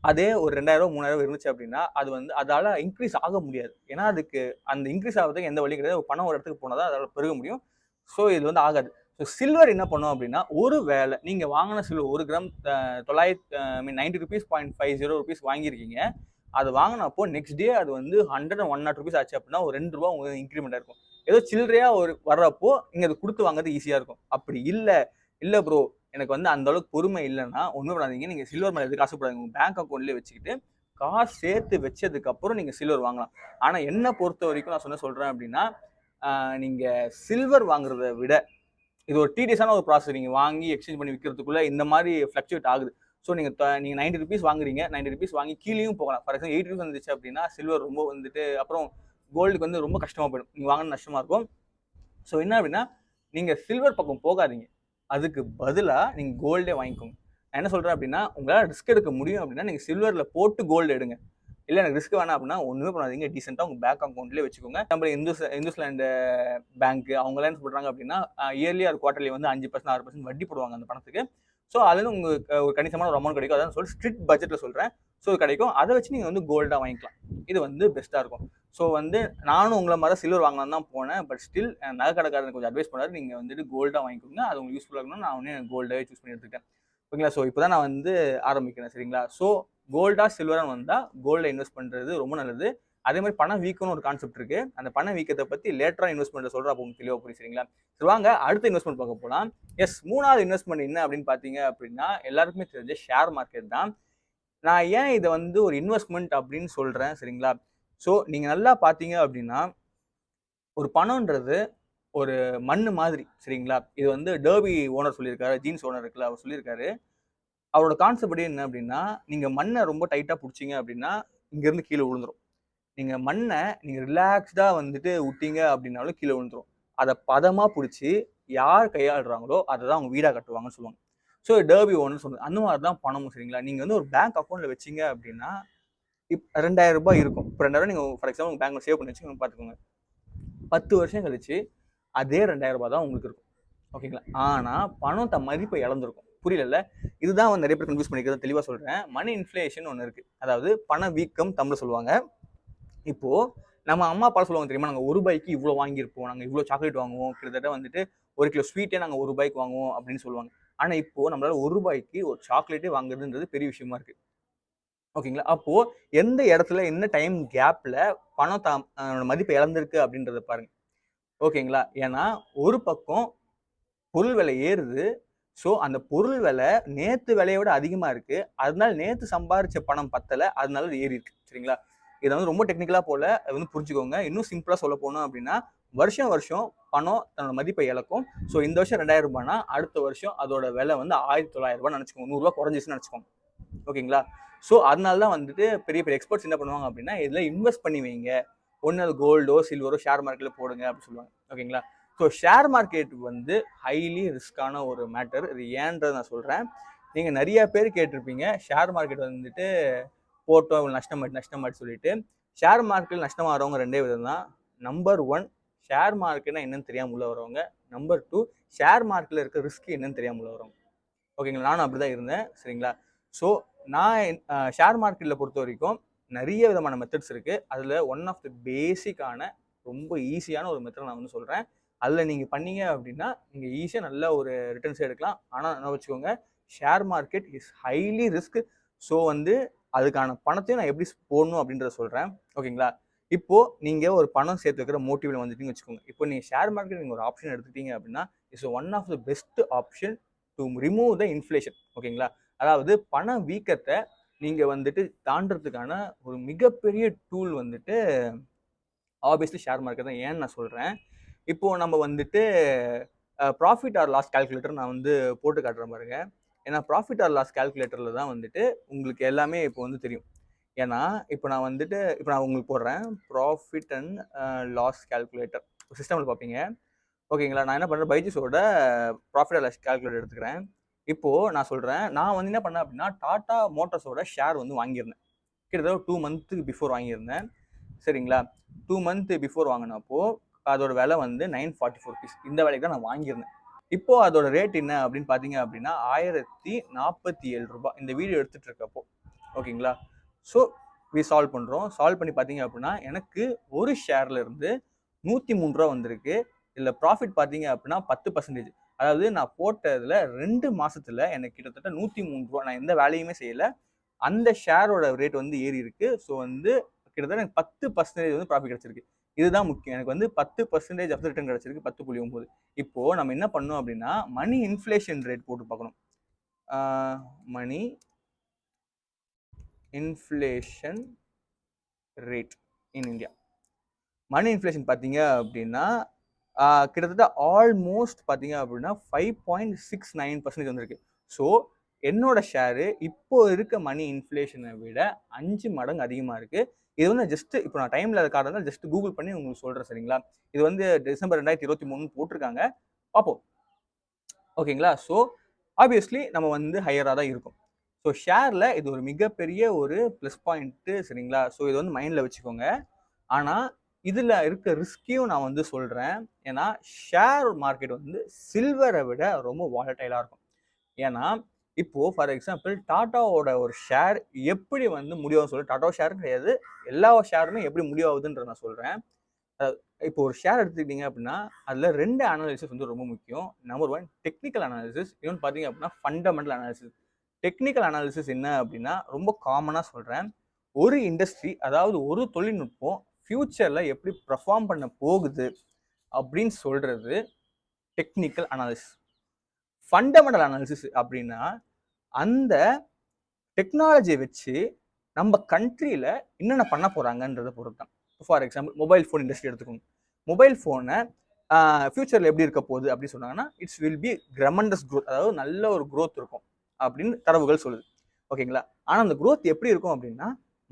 அதே ஒரு 2000 3000 இருந்துச்சு அப்படின்னா அது வந்து அதால இன்க்ரீஸ் ஆக முடியாது. ஏன்னா அதுக்கு அந்த இன்க்ரீஸ் ஆகிறதுக்கு எந்த வழியும் கிடையாது. பணம் ஒரு இடத்துக்கு போனால் தான் அதால பெருக முடியும். ஸோ இது வந்து ஆகாது. ஸோ சில்வர் என்ன பண்ணும் அப்படின்னா ஒரு வேளை நீங்கள் வாங்கின சில்வர் 1 கிராம் 90 ருபீஸ் 0.50 ருபீஸ் வாங்கியிருக்கீங்க. அது வாங்கினப்போ நெக்ஸ்ட் டே அது வந்து 101 ருபீஸ் ஆச்சு அப்படின்னா ஒரு 2 ரூபா உங்களுக்கு இன்க்ரிமெண்ட் இருக்கும். ஏதோ சில்லறையா ஒரு வர்றப்போ நீங்கள் அது கொடுத்து வாங்குறது ஈஸியாக இருக்கும். அப்படி இல்லை ப்ரோ எனக்கு வந்து அந்த அளவுக்கு பொறுமை இல்லைன்னா ஒன்றும் பண்ணாதீங்க. நீங்கள் சில்வர் மேலே எதுக்கு ஆசைப்படாதீங்க. உங்கள் பேங்க் அக்கௌண்ட்லேயே வச்சுக்கிட்டு காசு சேர்த்து வச்சதுக்கு அப்புறம் நீங்கள் சில்வர் வாங்கலாம். ஆனால் என்ன பொறுத்த வரைக்கும் நான் சொல்கிறேன் அப்படின்னா நீங்கள் சில்வர் வாங்குறத விட இது ஒரு டீடியஸான ஒரு ப்ராசஸ். நீங்கள் வாங்கி எக்ஸ்சேஞ்ச் பண்ணி விற்கிறதுக்குள்ள இந்த மாதிரி ஃப்ளக்சுவேட் ஆகுது. ஸோ நீங்கள் 90 ருபீஸ் வாங்குறீங்க, 90 ருபீஸ் வாங்கி கீழேயும் போகலாம். ஃபார் எக்ஸாம்பிள் 80 ருபீஸ் வந்துச்சு அப்படின்னா சில்வர் ரொம்ப வந்துட்டு அப்புறம் கோல்டுக்கு வந்து ரொம்ப கஷ்டமாக போயிடும். நீங்கள் வாங்கின நஷ்டமாக இருக்கும். ஸோ என்ன அப்படின்னா நீங்கள் சில்வர் பக்கம் போகாதீங்க. அதுக்கு பதிலாக நீங்கள் கோல்டே வாங்கிக்கோங்க. நான் என்ன சொல்கிறேன் அப்படின்னா உங்களால் ரிஸ்க் எடுக்க முடியும் அப்படின்னா நீங்கள் சில்வரில் போட்டு கோல்டு எடுங்க. இல்லை எனக்கு ரிஸ்க் வேணாம் அப்படின்னா ஒன்றுமே பண்ணாதீங்க. டீசெண்டாக உங்கள் பேங்க் அக்கௌண்ட்லேயே வச்சுக்கோங்க. நம்ம இந்துஸ்லாண்ட் பேங்க் அவங்களாம் என்ன சொல்கிறாங்க அப்படின்னா இயர்லி ஆர் குவார்டர்லி வந்து 5% 6% வட்டி போடுவாங்க அந்த பணத்துக்கு. ஸோ அதுலேருந்து உங்களுக்கு ஒரு கணிசமான ஒரு அமௌண்ட் கிடைக்கும். அதான் சொல்லி ஸ்ட்ரிக்ட் பட்ஜெட்டில் சொல்கிறேன். ஸோ கிடைக்கும். அதை வச்சு நீங்கள் வந்து கோல்டாக வாங்கிக்கலாம். இது வந்து பெஸ்ட்டாக இருக்கும். ஸோ வந்து நானும் உங்களை மாதிரி சில்வர் வாங்கலாம் தான் போனேன். பட் ஸ்டில் நகை கடைக்காரன் கொஞ்சம் அட்வைஸ் பண்ணாரு, நீங்கள் வந்துட்டு கோல்டாக வாங்கிக்கோங்க, அது உங்களுக்கு யூஸ்ஃபுல்லாக இருக்கணும். நான் வந்து கோல்டாகவே சூஸ் பண்ணி எடுத்துக்கிட்டேன். ஓகேங்களா? ஸோ இப்போ தான் நான் வந்து ஆரம்பிக்கிறேன். சரிங்களா? ஸோ கோல்டா சில்வராக வந்தால் கோல்டை இன்வெஸ்ட் பண்ணுறது ரொம்ப நல்லது. அதே மாதிரி பணம் வீக்கம்னு ஒரு கான்செப்ட் இருக்கு. அந்த பணம் வீக்கத்தை பற்றி லேட்டராக இன்வெஸ்ட்மெண்ட் சொல்கிறேன். அப்போ உங்களுக்கு தெளிவாக புரியும். சரிங்களா? சரி வாங்க அடுத்த இன்வெஸ்ட்மெண்ட் பார்க்க போகலாம். எஸ், 3வது இன்வெஸ்ட்மெண்ட் என்ன அப்படின்னு பார்த்தீங்க அப்படின்னா எல்லாருக்குமே தெரிஞ்ச ஷேர் மார்க்கெட் தான். நான் ஏன் இதை வந்து ஒரு இன்வெஸ்ட்மெண்ட் அப்படின்னு சொல்கிறேன். சரிங்களா? ஸோ நீங்கள் நல்லா பார்த்தீங்க அப்படின்னா ஒரு பணம்ன்றது ஒரு மண்ணு மாதிரி சரிங்களா. இது வந்து டர்பி ஓனர் சொல்லியிருக்காரு, ஜீன்ஸ் ஓனர் இருக்குல்ல அவர் சொல்லியிருக்காரு. அவரோட கான்செப்ட் படி என்ன அப்படின்னா, நீங்க மண்ணை ரொம்ப டைட்டா புடிச்சீங்க அப்படின்னா இங்கிருந்து கீழே விழுந்துரும். நீங்க மண்ணை நீங்க ரிலாக்ஸ்டா வந்துட்டு விட்டீங்க அப்படின்னாலும் கீழே விழுந்துரும். அதை பதமா புடிச்சு யார் கையாளுறாங்களோ அதை தான் அவங்க வீடா கட்டுவாங்கன்னு சொல்லுவாங்க. ஸோ டர்பி ஓனர் சொன்னது அந்த மாதிரி தான் பணமும் சரிங்களா. நீங்க வந்து ஒரு பேங்க் அக்கௌண்ட்ல வச்சீங்க அப்படின்னா ரூ. 2000 இருக்கும். இப்போ 2000 நீங்க ஃபார் எக்ஸாம்பிள் உங்க பேங்க்ல சேவ் பண்ணி வச்சுக்கோங்க பார்த்துக்கோங்க. 10 வருஷம் கழிச்சு அதே ரூ. 2000 தான் உங்களுக்கு இருக்கும். ஓகேங்களா. ஆனா பணம் தன் மதிப்பை இழந்திருக்கும். புரியல. இதுதான் வந்து நிறைய பேர் கன்ஃபியூஸ் பண்ணிக்கிறது. தெளிவா சொல்றேன். மணி இன்ஃப்ளேஷன் ஒன்று இருக்கு. அதாவது பண வீக்கம் தமிழ்ல சொல்லுவாங்க. இப்போ நம்ம அம்மா அப்பா சொல்லுவாங்க தெரியுமா, நாங்க ₹1க்கு இவ்வளவு வாங்கியிருப்போம், நாங்க இவ்வளவு சாக்லேட் வாங்குவோம், கிட்டத்தட்ட வந்துட்டு 1 கிலோ ஸ்வீட்டே நாங்க ₹1க்கு வாங்குவோம் அப்படின்னு சொல்லுவாங்க. ஆனா இப்போ நம்மளால ₹1க்கு ஒரு சாக்லேட்டே வாங்குறதுன்றது பெரிய விஷயமா இருக்கு. ஓகேங்களா. அப்போ எந்த இடத்துல என்ன டைம் கேப்ல பணம் மதிப்பை இழந்திருக்கு அப்படின்றத பாருங்க. ஓகேங்களா. ஏன்னா ஒரு பக்கம் பொருள் விலை ஏறுது. ஸோ அந்த பொருள் விலை நேத்து விலையை விட அதிகமா இருக்கு. அதனால நேத்து சம்பாரிச்ச பணம் பத்தல. அதனால அது ஏறி இருக்கு. சரிங்களா. இதை வந்து ரொம்ப டெக்னிக்கலா போல அது வந்து புரிஞ்சுக்கோங்க. இன்னும் சிம்பிளா சொல்ல போனோம் அப்படின்னா வருஷம் வருஷம் பணம் தன்னோட மதிப்பை இழக்கும். ஸோ இந்த வருஷம் ₹2000 அடுத்த வருஷம் அதோட விலை வந்து ₹1900 நினைச்சுக்கோங்க. ₹100 குறைஞ்சிச்சுன்னு நினைச்சுக்கோங்க. ஓகேங்களா. ஸோ அதனால தான் வந்துட்டு பெரிய பெரிய எக்ஸ்பர்ட்ஸ் என்ன பண்ணுவாங்க அப்படின்னா இதில் இன்வெஸ்ட் பண்ணி வைங்க. ஒன்று அது கோல்டோ சில்வரோ ஷேர் மார்க்கெட்டில் போடுங்க அப்படின்னு சொல்லுவாங்க. ஓகேங்களா. ஸோ ஷேர் மார்க்கெட் வந்து ஹைலி ரிஸ்கான ஒரு மேட்டர். இது ஏன்றதை நான் சொல்கிறேன். நீங்கள் நிறைய பேர் கேட்டிருப்பீங்க ஷேர் மார்க்கெட் வந்துட்டு போட்டோம் இவ்வளோ நஷ்டமாட்டு சொல்லிட்டு. ஷேர் மார்க்கெட் நஷ்டமாகறவங்க 2 விதம் தான். நம்பர் 1 ஷேர் மார்க்கெட்னா என்னன்னு தெரியாமல் உள்ள வரவங்க. நம்பர் 2 ஷேர் மார்க்கெட்டில் இருக்க ரிஸ்க் என்னன்னு தெரியாமல் உள்ள வரவங்க. ஓகேங்களா. நானும் அப்படிதான் இருந்தேன். சரிங்களா. ஸோ நான் ஷேர் மார்க்கெட்டில் பொறுத்த வரைக்கும் நிறைய விதமான மெத்தட்ஸ் இருக்கு. அதில் ஒன் ஆஃப் த பேசிக்கான ரொம்ப ஈஸியான ஒரு மெத்தட் நான் வந்து சொல்கிறேன். அதில் நீங்கள் பண்ணீங்க அப்படின்னா நீங்கள் ஈஸியாக நல்ல ஒரு ரிட்டர்ன்ஸ் எடுக்கலாம். ஆனால் என்ன வச்சுக்கோங்க, share market is highly risk. So வந்து அதுக்கான பணத்தையும் நான் எப்படி போடணும் அப்படின்றத சொல்கிறேன். ஓகேங்களா. இப்போ நீங்கள் ஒரு பணம் சேர்த்து வைக்கிற மோட்டிவில் வந்துட்டீங்கன்னு வச்சுக்கோங்க. இப்போ நீங்கள் ஷேர் மார்க்கெட் நீங்கள் ஒரு ஆப்ஷன் எடுத்துட்டீங்க அப்படின்னா it's one of the best option to remove the inflation. ஓகேங்களா. அதாவது பண வீக்கத்தை நீங்க வந்துட்டு தாண்டறதுக்கான ஒரு மிகப்பெரிய டூல் வந்துட்டு ஆப்வியஸ்லி ஷேர் மார்க்கெட் தான். ஏன்னு நான் சொல்றேன். இப்போ நம்ம வந்துட்டு ப்ராஃபிட் ஆர் லாஸ் கால்குலேட்டர் நான் வந்து போட்டு காட்டுறேன் பாருங்க. ஏன்னா ப்ராஃபிட் ஆர் லாஸ் கால்குலேட்டர்ல தான் வந்துட்டு உங்களுக்கு எல்லாமே இப்போ வந்து தெரியும். ஏன்னா இப்போ நான் வந்துட்டு இப்போ நான் உங்களுக்கு போடுறேன் ப்ராஃபிட் அண்ட் லாஸ் கால்குலேட்டர் சிஸ்டமில் பார்ப்பீங்க. ஓகேங்களா. நான் என்ன பண்ணுறேன், பைஜூஸோட ப்ராஃபிட் அண்ட் லாஸ் கால்குலேட்டர் எடுத்துக்கிறேன். இப்போ நான் சொல்றேன், நான் வந்து என்ன பண்ணேன் அப்படின்னா டாடா மோட்டார்ஸோட ஷேர் வந்து வாங்கியிருந்தேன். கிட்டத்தட்ட 2 மந்த்துக்கு பிஃபோர் வாங்கியிருந்தேன். சரிங்களா. 2 மந்த் பிஃபோர் வாங்கினப்போ அதோட விலை வந்து ₹944. இந்த விலைக்கு தான் நான் வாங்கியிருந்தேன். இப்போ அதோட ரேட் என்ன அப்படின்னு பார்த்தீங்க அப்படின்னா ₹1047. இந்த வீடியோ எடுத்துட்டு இருக்கப்போ. ஓகேங்களா. ஸோ சால்வ் பண்ணுறோம். சால்வ் பண்ணி பார்த்தீங்க அப்படின்னா எனக்கு ஒரு ஷேர்ல இருந்து ₹103 வந்திருக்கு. இதில் ப்ராஃபிட் பார்த்தீங்க அப்படின்னா 10%. அதாவது நான் போட்டதுல 2 மாசத்துல எனக்கு கிட்டத்தட்ட ₹103 நான் எந்த வேலையுமே செய்யல. அந்த ஷேரோட ரேட் வந்து ஏறி இருக்கு. ஸோ வந்து கிட்டத்தட்ட எனக்கு 10% வந்து ப்ராஃபிட் கிடைச்சிருக்கு. இதுதான் முக்கியம். எனக்கு வந்து 10% ஆஃப் ரிட்டர்ன் கிடைச்சிருக்கு. 10.9. இப்போ நம்ம என்ன பண்ணோம் அப்படின்னா மணி இன்ஃப்ளேஷன் ரேட் போட்டு பார்க்கணும். Money inflation rate in India. Money inflation பார்த்தீங்க அப்படின்னா கிட்டத்தட்ட ஆல்மோஸ்ட் பார்த்தீங்க அப்படின்னா 5.69% வந்திருக்கு. ஸோ என்னோட ஷேரு இப்போ இருக்க மணி இன்ஃப்ளேஷனை விட 5 மடங்கு அதிகமாக இருக்கு. இது வந்து ஜஸ்ட் இப்போ நான் டைம்ல காரணம் ஜஸ்ட் கூகுள் பண்ணி உங்களுக்கு சொல்றேன். சரிங்களா. இது வந்து டிசம்பர் 2023 போட்டிருக்காங்க. பார்ப்போம். ஓகேங்களா. ஸோ ஆப்வியஸ்லி நம்ம வந்து ஹையராக தான் இருக்கும். ஸோ ஷேர்ல இது ஒரு மிகப்பெரிய ஒரு ப்ளஸ் பாயிண்ட். சரிங்களா. ஸோ இது வந்து மைண்ட்ல வச்சுக்கோங்க. ஆனால் இதுல இருக்க ரிஸ்கையும் நான் வந்து சொல்றேன். ஏன்னா ஷேர் மார்க்கெட் வந்து சில்வரை விட ரொம்ப வாலடைலா இருக்கும். ஏன்னா இப்போ ஃபார் எக்ஸாம்பிள் டாட்டாவோட ஒரு ஷேர் எப்படி வந்து முடிவாகும் சொல்ல, டாட்டா ஷேர் கிடையாது, எல்லா ஷேருமே எப்படி முடிவாகுதுன்ற நான் சொல்றேன். இப்போ ஒரு ஷேர் எடுத்துக்கிட்டீங்க அப்படின்னா அதுல 2 அனாலிசிஸ் வந்து ரொம்ப முக்கியம். நம்பர் 1 டெக்னிக்கல் அனாலிசிஸ், இன்னொன்று பார்த்தீங்க அப்படின்னா ஃபண்டமெண்டல் அனாலிசிஸ். டெக்னிக்கல் அனாலிசிஸ் என்ன அப்படின்னா ரொம்ப காமனா சொல்றேன். ஒரு இண்டஸ்ட்ரி அதாவது ஒரு தொழில்நுட்பம் ஃபியூச்சர்ல எப்படி பெர்ஃபார்ம் பண்ண போகுது அப்படின்னு சொல்றது டெக்னிக்கல் அனாலிசிஸ். ஃபண்டமெண்டல் அனாலிசிஸ் அப்படின்னா அந்த டெக்னாலஜியை வச்சு நம்ம கண்ட்ரியில என்னென்ன பண்ண போறாங்கன்றதை பொறுத்தான். For example mobile phone industry எடுத்துக்கோங்க. மொபைல் ஃபோனை ஃபியூச்சரில் எப்படி இருக்க போகுது அப்படின்னு சொன்னாங்கன்னா it's will be tremendous growth, அதாவது நல்ல ஒரு க்ரோத் இருக்கும் அப்படின்னு தரவுகள் சொல்லுது. ஓகேங்களா? ஆனால் அந்த க்ரோத் எப்படி இருக்கும் அப்படின்னா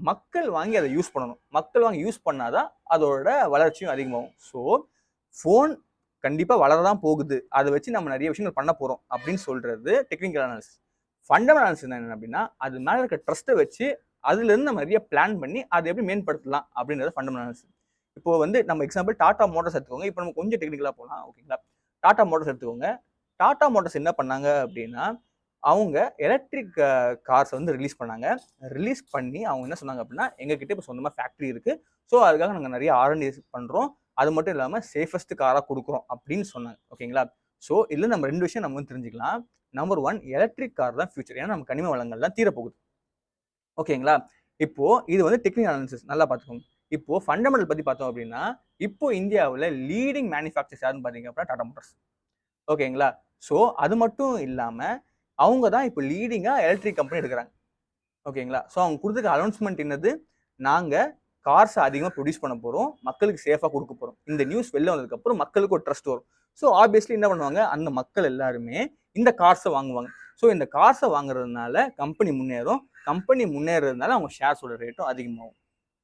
மக்கள் வாங்கி அதை யூஸ் பண்ணணும். மக்கள் வாங்கி யூஸ் பண்ணாதான் அதோட வளர்ச்சியும் அதிகமாகும். ஸோ ஃபோன் கண்டிப்பாக வளரதான் போகுது, அதை வச்சு நம்ம நிறைய விஷயங்கள் பண்ண போகிறோம் அப்படின்னு சொல்றது டெக்னிக்கல் அனாலிசிஸ். ஃபண்டமெண்டல் அனாலிசிஸ் என்ன அப்படின்னா அது மேலே இருக்க ட்ரஸ்ட்டை வச்சு அதுலேருந்து நம்ம நிறைய பிளான் பண்ணி அதை எப்படி மேம்படுத்தலாம் அப்படின்றது ஃபண்டமெண்டல் அனாலிசிஸ். இப்போ வந்து நம்ம எக்ஸாம்பிள் டாடா மோட்டார்ஸ் எடுத்துக்கோங்க. இப்போ நம்ம கொஞ்சம் டெக்னிக்கலாக போகலாம். ஓகேங்களா? டாடா மோட்டார்ஸ் எடுத்துக்கோங்க. டாடா மோட்டார்ஸ் என்ன பண்ணாங்க அப்படின்னா அவங்க எலக்ட்ரிக் கார்ஸ் வந்து ரிலீஸ் பண்ணாங்க. ரிலீஸ் பண்ணி அவங்க என்ன சொன்னாங்க அப்படின்னா எங்ககிட்ட இப்போ சொந்தமாக ஃபேக்ட்ரி இருக்கு, ஸோ அதுக்காக நாங்கள் நிறைய R&D பண்ணுறோம், அது மட்டும் இல்லாமல் சேஃபஸ்ட் காராக கொடுக்குறோம் அப்படின்னு சொன்னாங்க. ஓகேங்களா? ஸோ இதில் நம்ம 2 விஷயம் நம்ம வந்து தெரிஞ்சுக்கலாம். நம்பர் 1, எலக்ட்ரிக் கார் தான் ஃபியூச்சர். ஏன்னா நம்ம கனிம வளங்கள்லாம் தீரப்போகுது. ஓகேங்களா? இப்போ இது வந்து டெக்னிக்கல் அனாலிசிஸ், நல்லா பார்த்துக்கோங்க. இப்போ ஃபண்டமெண்டல் பற்றி பார்த்தோம் அப்படின்னா இப்போ இந்தியாவில் லீடிங் மேனுஃபேக்சர்ஸ் யாருன்னு பார்த்தீங்க அப்படின்னா டாடா மோட்டார்ஸ். ஓகேங்களா? ஸோ அது மட்டும் இல்லாமல் அவங்க தான் இப்போ லீடிங்காக எலக்ட்ரிக் கம்பெனி எடுக்கிறாங்க. ஓகேங்களா? ஸோ அவங்க கொடுத்துருக்க அனௌன்ஸ்மெண்ட் என்னது, நாங்கள் கார்ஸை அதிகமாக ப்ரொடியூஸ் பண்ண போகிறோம், மக்களுக்கு சேஃபாக கொடுக்க போகிறோம். இந்த நியூஸ் வெளில வந்ததுக்கப்புறம் மக்களுக்கு ஒரு ட்ரஸ்ட் வரும். ஸோ ஆப்வியஸ்லி என்ன பண்ணுவாங்க, அந்த மக்கள் எல்லாருமே இந்த கார்ஸை வாங்குவாங்க. ஸோ இந்த கார்ஸை வாங்குறதுனால கம்பெனி முன்னேறும், கம்பெனி முன்னேறதுனால அவங்க ஷேர்ஸோட ரேட்டும் அதிகமாகும்.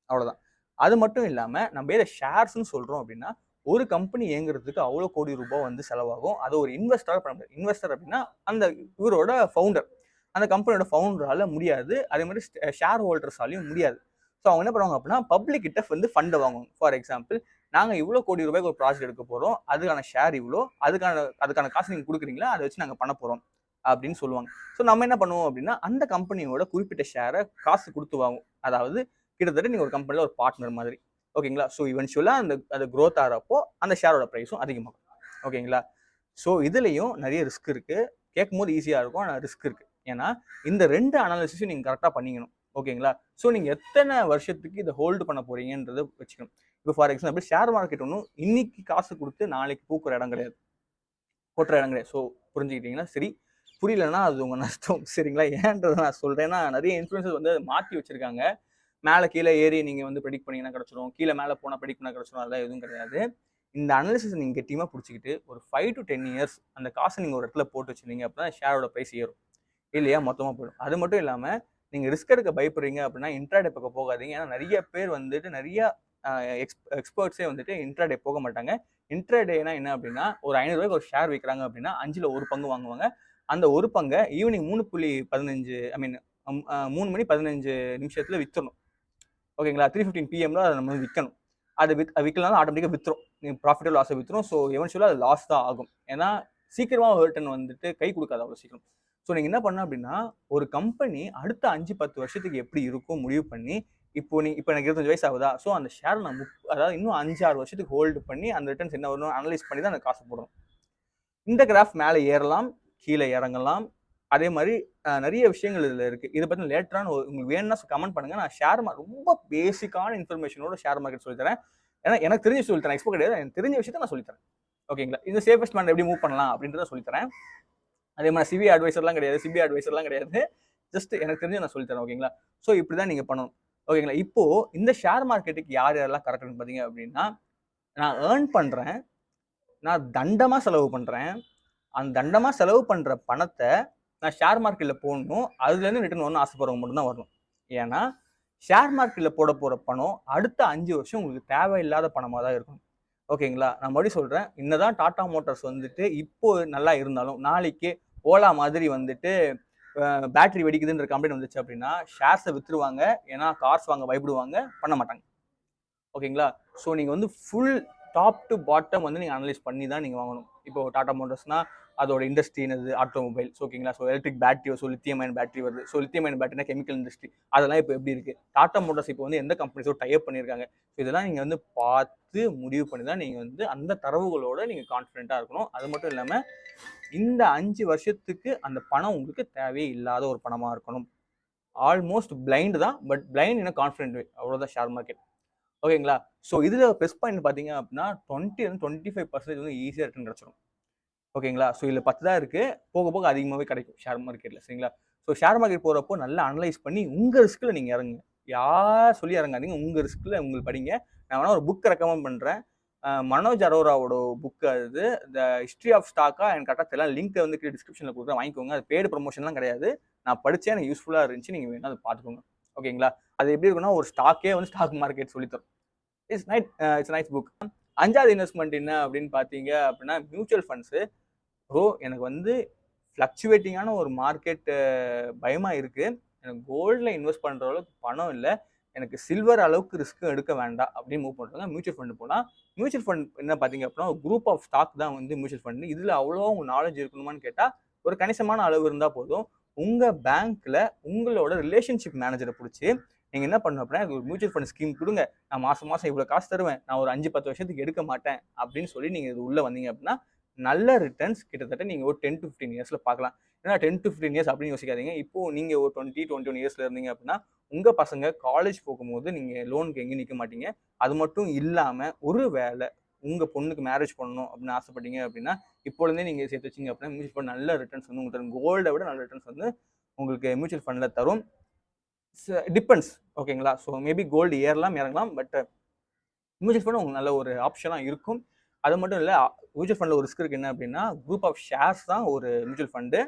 அவ்வளோதான். அது மட்டும் இல்லாமல் நம்ம ஏதோ ஷேர்ஸ்ன்னு சொல்கிறோம் அப்படின்னா ஒரு கம்பெனி இயங்குறதுக்கு அவ்வளோ கோடி ரூபாய் வந்து செலவாகும். அதை ஒரு இன்வெஸ்டராக பண்ண முடியாது. இன்வெஸ்டர் அப்படின்னா அந்த இவரோட ஃபவுண்டர், அந்த கம்பெனியோட ஃபவுண்டரால முடியாது, அதே மாதிரி ஷேர் ஹோல்டர்ஸாலையும் முடியாது. ஸோ அவங்க என்ன பண்ணுவாங்க அப்படின்னா பப்ளிக் கிட்ட வந்து ஃபண்டை வாங்குவாங்க. ஃபார் எக்ஸாம்பிள், நாங்கள் இவ்வளோ கோடி ரூபாய்க்கு ஒரு ப்ராஜெக்ட் எடுக்க போகிறோம், அதுக்கான ஷேர் இவ்வளோ, அதுக்கான காசு நீங்கள் கொடுக்குறீங்களா, அதை வச்சு நாங்கள் பண்ண போகிறோம் அப்படின்னு சொல்லுவாங்க. ஸோ நம்ம என்ன பண்ணுவோம் அப்படின்னா அந்த கம்பெனியோட குறிப்பிட்ட ஷேரை காசு கொடுத்து வாங்குவோம். அதாவது கிட்டத்தட்ட நீங்கள் ஒரு கம்பெனியில் ஒரு பார்ட்னர் மாதிரி. ஓகேங்களா? ஸோ இவென்ச்சுவலாக அது க்ரோத் ஆகிறப்போ அந்த ஷேரோட ப்ரைஸும் அதிகமாகும். ஓகேங்களா? ஸோ இதுலேயும் நிறைய ரிஸ்க் இருக்குது. கேட்கும் போது ஈஸியாக இருக்கும், ஆனால் ரிஸ்க் இருக்குது. ஏன்னா இந்த 2 அனாலிசிஸும் நீங்கள் கரெக்டாக பண்ணிக்கணும். ஓகேங்களா? ஸோ நீங்கள் எத்தனை வருஷத்துக்கு இதை ஹோல்டு பண்ண போறீங்கன்றதை வச்சுக்கணும். இப்போ ஃபார் எக்ஸாம்பிள் ஷேர் மார்க்கெட் ஒன்றும் இன்னைக்கு காசு கொடுத்து நாளைக்கு பூக்குற இடம் கிடையாது, கொட்டுற இடம் கிடையாது. ஸோ புரிஞ்சுக்கிட்டீங்கன்னா சரி, புரியலன்னா அது உங்கள் நஷ்டம். சரிங்களா? ஏன்றதை நான் சொல்கிறேன்னா நிறைய இன்ஃப்ளூயன்சர்ஸ் வந்து அதை மாற்றி வச்சுருக்காங்க. மேலே கீழே ஏறி நீங்கள் வந்து ப்ரெடிக்ட் பண்ணிங்கன்னா கிடச்சிரும், கீழே மேலே போனால் ப்ரெடிக்ட் பண்ணால் கிடச்சிரும், அதெல்லாம் எதுவும் கிடையாது. இந்த அனாலிசிஸ் நீங்கள் கெட்டியமாக பிடிச்சிக்கிட்டு ஒரு 5 to 10 இயர்ஸ் அந்த காசை நீங்கள் ஒரு இடத்துல போட்டு வச்சுருந்தீங்க அப்படின்னா ஷேரோட ப்ரைஸ் ஏறும், இல்லையா மொத்தமாக போயிடும். அது மட்டும் இல்லாமல் நீங்கள் ரிஸ்க் எடுக்க பயப்படுறீங்க அப்படின்னா இன்ட்ராடே பக்கம் போகாதீங்க. ஏன்னா நிறைய பேர் வந்துட்டு நிறைய எக்ஸ்பர்ட்ஸே வந்துட்டு இன்ட்ராடே போக மாட்டாங்க. இன்ட்ராடேனா என்ன அப்படின்னா ஒரு 500 ரூபாய்க்கு ஒரு ஷேர் விற்கிறாங்க அப்படின்னா 5ல் 1 பங்கு வாங்குவாங்க. அந்த ஒரு பங்கை ஈவினிங் 3 மணி 15 நிமிஷத்தில் விற்றுணும். ஓகேங்களா? 3:15 PM அதை நம்ம விற்கணும். அது விற்கலாம் ஆட்டோமேட்டிக்காக விற்றுரும். நீங்கள் ப்ராஃபிட்டோ லாஸை விற்றுரும். ஸோ எவென்ச்சுவலாக அது லாஸ் தான் ஆகும். ஏன்னா சீக்கிரமாக ரிட்டர்ன் வந்துட்டு கை கொடுக்காது அவ்வளோ சீக்கிரம். ஸோ நீங்கள் என்ன பண்ண அப்படின்னா ஒரு கம்பெனி அடுத்த 5-10 வருஷத்துக்கு எப்படி இருக்கும் முடிவு பண்ணி இப்போ எனக்கு 25 வயசு ஆகுதா, ஸோ அந்த ஷேர் நான் அதாவது இன்னும் 5-6 வருஷத்துக்கு ஹோல்டு பண்ணி அந்த ரிட்டர்ன்ஸ் என்ன வரணும் அனலைஸ் பண்ணி தான் அந்த காசு போடணும். இந்த கிராஃப் மேலே ஏறலாம், கீழே இறங்கலாம். அதே மாதிரி நிறைய விஷயங்கள் இதில் இருக்குது. இதை பற்றி லேட்டரான உங்களுக்கு வேணும்னா கமெண்ட் பண்ணுங்கள். நான் ரொம்ப பேசிக்கான இன்ஃபர்மேஷனோட ஷேர் மார்க்கெட் சொல்லித்தரேன். ஏன்னா எனக்கு தெரிஞ்ச சொல்லித்தரேன், எக்ஸ்போ கிடையாது, எனக்கு தெரிஞ்ச விஷயத்த நான் சொல்லித்தரேன். ஓகேங்களா? இந்த சேஃபஸ்ட் மேன் எப்படி மூவ் பண்ணலாம் அப்படின்றத சொல்லித்தரேன். அதே மாதிரி சிபி அட்வைசர்லாம் கிடையாது, ஜஸ்ட் எனக்கு தெரிஞ்சு நான் சொல்லித்தரேன். ஓகேங்களா? ஸோ இப்படி தான் நீங்கள் பண்ணணும். ஓகேங்களா? இப்போது இந்த ஷேர் மார்க்கெட்டுக்கு யாரெல்லாம் கரெக்டுன்னு பார்த்தீங்க அப்படின்னா நான் ஏர்ன் பண்ணுறேன், நான் தண்டமாக செலவு பண்ணுறேன், அந்த தண்டமாக செலவு பண்ணுற பணத்தை நான் ஷேர் மார்க்கெட்டில் போடணும், அதுலேருந்து ரிட்டர்ன் வரணும் ஆசைப்படுறவங்க மட்டும்தான் வரணும். ஏன்னா ஷேர் மார்க்கெட்டில் போட போகிற பணம் அடுத்த 5 வருஷம் உங்களுக்கு தேவையில்லாத பணமாக தான் இருக்கும். ஓகேங்களா? நான் மறுபடியும் சொல்கிறேன், இன்னதான் டாடா மோட்டார்ஸ் வந்துட்டு இப்போ நல்லா இருந்தாலும் நாளைக்கு ஓலா மாதிரி வந்துட்டு பேட்டரி வெடிக்குதுன்ற கம்ப்ளைண்ட் வந்துச்சு அப்படின்னா ஷேர்ஸை விற்றுருவாங்க. ஏன்னா கார்ஸ் வாங்க பயப்படுவாங்க, பண்ண மாட்டாங்க. ஓகேங்களா? ஸோ நீங்கள் வந்து ஃபுல் டாப் டு பாட்டம் வந்து நீங்கள் அனலைஸ் பண்ணி தான் நீங்கள் வாங்கணும். இப்போ டாடா மோட்டார்ஸ்னால் அதோட இண்டஸ்ட்ரி என்னது, ஆட்டோமொபைல்ஸ். ஓகேங்களா? So electric battery, so lithium ion battery வருது. ஸோ லித்தியம் அயன் பேட்டரினா கெமிக்கல் இண்டஸ்ட்ரி, அதெல்லாம் இப்போ எப்படி இருக்குது, டாடா மோட்டார்ஸ் இப்போ வந்து எந்த கம்பெனிஸோட டைப் பண்ணியிருக்காங்க, ஸோ இதெல்லாம் நீங்கள் வந்து பார்த்து முடிவு பண்ணி தான் நீங்கள் வந்து அந்த தரவுகளோட நீங்கள் கான்ஃபிடென்ட்டாக இருக்கணும். அது மட்டும் இல்லாமல் இந்த 5 வருஷத்துக்கு அந்த பணம் உங்களுக்கு தேவையே இல்லாத ஒரு பணமாக இருக்கணும். ஆல்மோஸ்ட் பிளைண்ட் தான், பட் பிளைண்ட் இன் கான்ஃபிடென்ட் வே, அவ்வளோதான் ஷேர் மார்க்கெட். ஓகேங்களா? ஸோ இதில் ப்ளஸ் பாயிண்ட் பார்த்தீங்க அப்படின்னா 20-25% வந்து ஈஸியாக ரிட்டர்ன் கிடச்சிடும். ஓகேங்களா? ஸோ இதில் 10 தான் இருக்குது, போக போக அதிகமாகவே கிடைக்கும் ஷேர் மார்க்கெட்டில். சரிங்களா? ஸோ ஷேர் மார்க்கெட் போகிறப்போ நல்லா அனலைஸ் பண்ணி உங்கள் ரிஸ்கில் நீங்கள் இறங்குங்க. யார் சொல்லி இறங்காதீங்க, உங்கள் ரிஸ்கில் உங்களுக்கு படிங்க. நான் வேணால் ஒரு புக் ரெக்கமெண்ட் பண்ணுறேன், மனோஜ் அரோராவோட புக் அது த ஹிஸ்ட்ரி ஆஃப் ஸ்டாக்கா எனக்கு கரெக்டாக தெரியல, லிங்க் வந்து டிஸ்கிரிப்ஷனில் கொடுக்குறேன், வாங்கிக்கோங்க. அது பேடு ப்ரொமோஷன்லாம் கிடையாது, நான் படித்தேன், எனக்கு யூஸ்ஃபுல்லாக இருந்துச்சு, நீங்கள் வேணால் அதை பார்த்துக்கோங்க. ஓகேங்களா? அது எப்படி இருக்குன்னா ஒரு ஸ்டாக்கே வந்து ஸ்டாக் மார்க்கெட் சொல்லித்தரும். It's nice book. 5வது இன்வெஸ்ட்மெண்ட் என்ன அப்படின்னு பார்த்தீங்க அப்படின்னா மியூச்சுவல் ஃபண்ட்ஸு. ப்ரோ எனக்கு வந்து ஃப்ளக்சுவேட்டிங்கான ஒரு மார்க்கெட் பயமாக இருக்குது. எனக்கு கோல்டில் இன்வெஸ்ட் பண்ணுற அளவுக்கு பணம் இல்லை, எனக்கு சில்வர் அளவுக்கு ரிஸ்க்கும் எடுக்க வேண்டாம் அப்படின்னு மூவ் பண்ணுறாங்க. மியூச்சுவல் ஃபண்டு போனால் மியூச்சுவல் ஃபண்ட் என்ன பார்த்தீங்க அப்படின்னா ஒரு குரூப் ஆஃப் ஸ்டாக் தான் வந்து மியூச்சுவல் ஃபண்டு. இதில் அவ்வளோ உங்கள் நாலேஜ் இருக்கணுமான்னு கேட்டால் ஒரு கணிசமான அளவு இருந்தால் போதும். உங்கள் பேங்க்கில் உங்களோட ரிலேஷன்ஷிப் மேனேஜரை பிடிச்சி நீங்கள் என்ன பண்ணணும் அப்படின்னா ஒரு மியூச்சுவல் ஃபண்ட் ஸ்கீம் கொடுங்க, நான் மாதம் மாதம் இவ்வளோ காசு தருவேன், நான் ஒரு 5-10 வருஷத்துக்கு எடுக்க மாட்டேன் அப்படின்னு சொல்லி நீங்கள் இது உள்ளே வந்தீங்க அப்படின்னா நல்ல ரிட்டர்ன்ஸ் கிட்டத்தட்ட நீங்கள் ஒரு 10 to 15 இயர்ஸில் பார்க்கலாம். ஏன்னா 10 to 15 இயர்ஸ் அப்படின்னு யோசிக்காதீங்க. இப்போது நீங்கள் ஒரு 20-21 இயர்ஸில் இருந்தீங்க அப்படின்னா உங்கள் பசங்க காலேஜ் போகும்போது நீங்கள் லோனுக்கு எங்கேயும் நிற்க மாட்டீங்க. அது மட்டும் இல்லாமல் ஒரு வேலை உங்கள் பொண்ணுக்கு மேரேஜ் பண்ணணும் அப்படின்னு ஆசைப்பட்டீங்க அப்படின்னா இப்போலேருந்தே நீங்கள் சேர்த்து வச்சிங்க அப்படின்னா மியூச்சுவல் ஃபண்ட் நல்ல ரிட்டர்ன்ஸ் வந்து உங்களுக்கு தரும். கோல்டை விட நல்ல ரிட்டர்ன்ஸ் வந்து உங்களுக்கு மியூச்சுவல் ஃபண்டில் தரும். டிபெண்ட்ஸ். ஓகேங்களா? ஸோ மேபி கோல்டு ஏறலாம் இறங்கலாம், பட் மியூச்சுவல் ஃபண்ட் உங்களுக்கு நல்ல ஒரு ஆப்ஷனாக இருக்கும். அது மட்டும் இல்லை, மியூச்சுவல் ஃபண்டில் ஒரு ரிஸ்க் இருக்குது. என்ன அப்படின்னா குரூப் ஆஃப் ஷேர்ஸ் தான் ஒரு மியூச்சுவல் ஃபண்டு.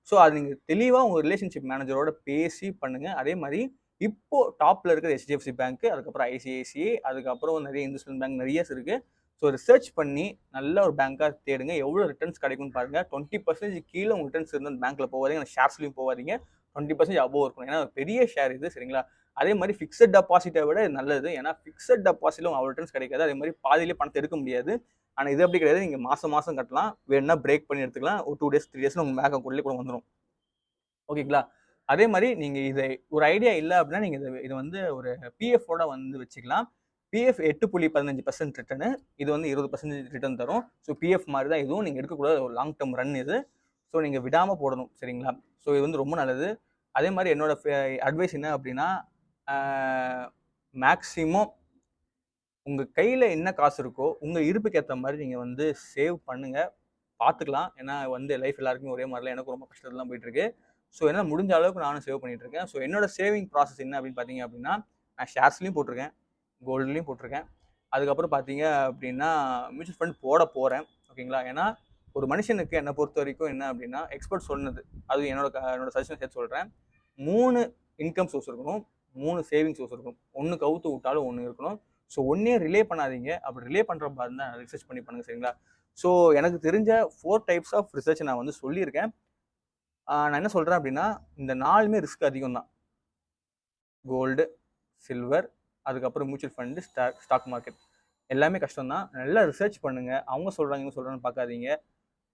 ஸோ அது நீங்கள் தெளிவாக உங்கள் ரிலேஷன்ஷிப் மேனேஜரோட பேசி பண்ணுங்கள். அதே மாதிரி இப்போது டாப்பில் இருக்கிற HDFC பேங்க்கு, அதுக்கப்புறம் ICICI, அதுக்கப்புறம் நிறைய இந்துஸ்டன் பேங்க் நிறைய இருக்குது. ஸோ ரிசர்ச் பண்ணி நல்ல ஒரு பேங்காக தேடுங்க. எவ்வளோ ரிட்டர்ன்ஸ் கிடைக்கும்னு பாருங்கள். 20% கீழே உங்கள் ரிட்டர்ன்ஸ் இருந்தால் பேங்க்கில் போகாதீங்க, ஷேர்ஸ்லையும் போகாதீங்க. 20% அபோவ் இருக்கணும், ஏன்னா பெரிய ஷேர் இது. சரிங்களா? அதே மாதிரி ஃபிக்ஸட் டெபாசிட்டை விட நல்லது, ஏன்னா ஃபிக்ஸட் டெபாசிட்ல அவ்வளோ ரிட்டர்ன்ஸ் கிடைக்காது. அதே மாதிரி பாதியிலே பணத்தை எடுக்க முடியாது. ஆனால் இது அப்படி கிடையாது, நீங்கள் மாதம் கட்டலாம், வேணும்னா பிரேக் பண்ணி எடுத்துக்கலாம். ஒரு 2 days 3 days உங்கள் பேங்க் அக்கௌண்ட்லேயே கூட வந்துடும். ஓகேங்களா? அதே மாதிரி நீங்கள் இதை ஒரு ஐடியா இல்லை அப்படின்னா நீங்கள் இதை வந்து ஒரு பிஎஃபோட வந்து வச்சுக்கலாம். பிஎஃப் 8.15% ரிட்டர்னு, இது வந்து 20% ரிட்டர்ன் தரும். ஸோ பிஎஃப் மாதிரி தான் இதுவும், நீங்கள் எடுக்கக்கூடாது, ஒரு லாங் டேர்ம் ரன் இது. ஸோ நீங்கள் விடாமல் போடணும். சரிங்களா? ஸோ இது வந்து ரொம்ப நல்லது. அதே மாதிரி என்னோட அட்வைஸ் என்ன அப்படின்னா மேக்ஸிமம் உங்கள் கையில் என்ன காசு இருக்கோ உங்கள் இருப்புக்கு ஏற்ற மாதிரி நீங்கள் வந்து சேவ் பண்ணுங்கள், பார்த்துக்கலாம். ஏன்னா வந்து லைஃப் எல்லாருக்குமே ஒரே மாதிரிலாம் எனக்கு ரொம்ப கஷ்டத்துலாம் போயிட்டுருக்கு. ஸோ என்ன முடிஞ்ச அளவுக்கு நானும் சேவ் பண்ணிகிட்டு இருக்கேன். ஸோ என்னோட சேவிங் ப்ராசஸ் என்ன அப்படின்னு பார்த்தீங்க அப்படின்னா நான் ஷேர்ஸ்லையும் போட்டிருக்கேன், கோல்டுலையும் போட்டிருக்கேன். அதுக்கப்புறம் பார்த்தீங்க அப்படின்னா மியூச்சுவல் ஃபண்ட் போட போகிறேன். ஓகேங்களா? ஏன்னா ஒரு மனுஷனுக்கு என்னை பொறுத்த வரைக்கும் என்ன அப்படின்னா எக்ஸ்பர்ட் சொன்னது, அது என்னோட சஜஷன் சேர்த்து சொல்கிறேன், 3 இன்கம் சோர்ஸ் இருக்கணும், 3 சேவிங் சோர்ஸ் இருக்கணும். ஒன்று கவுத்து விட்டாலும் ஒன்று இருக்கணும். ஸோ ஒன்றே ரிலே பண்ணாதீங்க. அப்படி ரிலே பண்ணுற மாதிரி இருந்தால் ரிசர்ச் பண்ணி பண்ணுங்கள். சரிங்களா? ஸோ எனக்கு தெரிஞ்ச 4 டைப்ஸ் ஆஃப் ரிசர்ச் நான் வந்து சொல்லியிருக்கேன். நான் என்ன சொல்கிறேன் அப்படின்னா இந்த 4மே ரிஸ்க் அதிகம் தான். கோல்டு, சில்வர், அதுக்கப்புறம் மியூச்சுவல் ஃபண்டு, ஸ்டாக் மார்க்கெட் எல்லாமே கஷ்டம் தான். நல்லா ரிசர்ச் பண்ணுங்கள். அவங்க சொல்கிறாங்க இவங்க சொல்கிறாங்கன்னு பார்க்காதீங்க.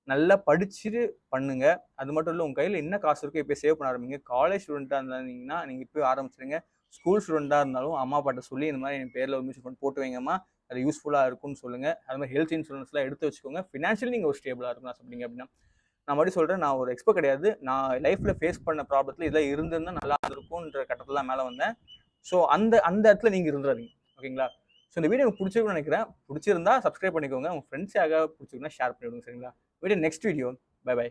நல்லா படிச்சுட்டு பண்ணுங்க. அது மட்டும் இல்லை, உங்கள் கையில் என்ன காசு இருக்கோ இப்போ சேவ் பண்ண ஆரம்பிங்க. காலேஜ் ஸ்டூடெண்ட்டாக இருந்தீங்கன்னா நீங்கள் இப்போ ஆரம்பிச்சிருங்க. ஸ்கூல் ஸ்டூடெண்ட்டாக இருந்தாலும் அம்மா அப்பாட்ட சொல்லி இந்த மாதிரி என் பேரில் ஒரு மியூச்சுவல் ஃபண்ட் போட்டு வைங்கம்மா, அது யூஸ்ஃபுல்லாக இருக்கும்னு சொல்லுங்கள். அது மாதிரி ஹெல்த் இன்சூரன்ஸ்லாம் எடுத்து வச்சுக்கோங்க. ஃபினான்ஷியலி நீங்கள் ஒரு ஸ்டேபிளாக இருக்கும்னு சொல்லிங்க அப்படின்னா. நான் மறுபடியும் சொல்கிறேன், நான் ஒரு எக்ஸ்பர்ட் கிடையாது. நான் லைஃப்பில் ஃபேஸ் பண்ண ப்ராப்ளத்தில் இதெல்லாம் இருந்திருந்தால் நல்லா இருக்கும்ன்ற கட்டத்தில் மேலே வந்தேன். ஸோ அந்த இடத்துல நீங்கள் இருந்துடாதீங்க. ஓகேங்களா? ஸோ இந்த வீடியோ எனக்கு பிடிச்சிருக்குன்னு நினைக்கிறேன். பிடிச்சிருந்தா சப்ஸ்கிரைப் பண்ணிக்கோங்க. உங்கள் ஃப்ரெண்ட்ஸ் யாராவது பிடிச்சிருக்குன்னா ஷேர் பண்ணிவிடுங்க. சரிங்களா? Wait in next video. Bye bye.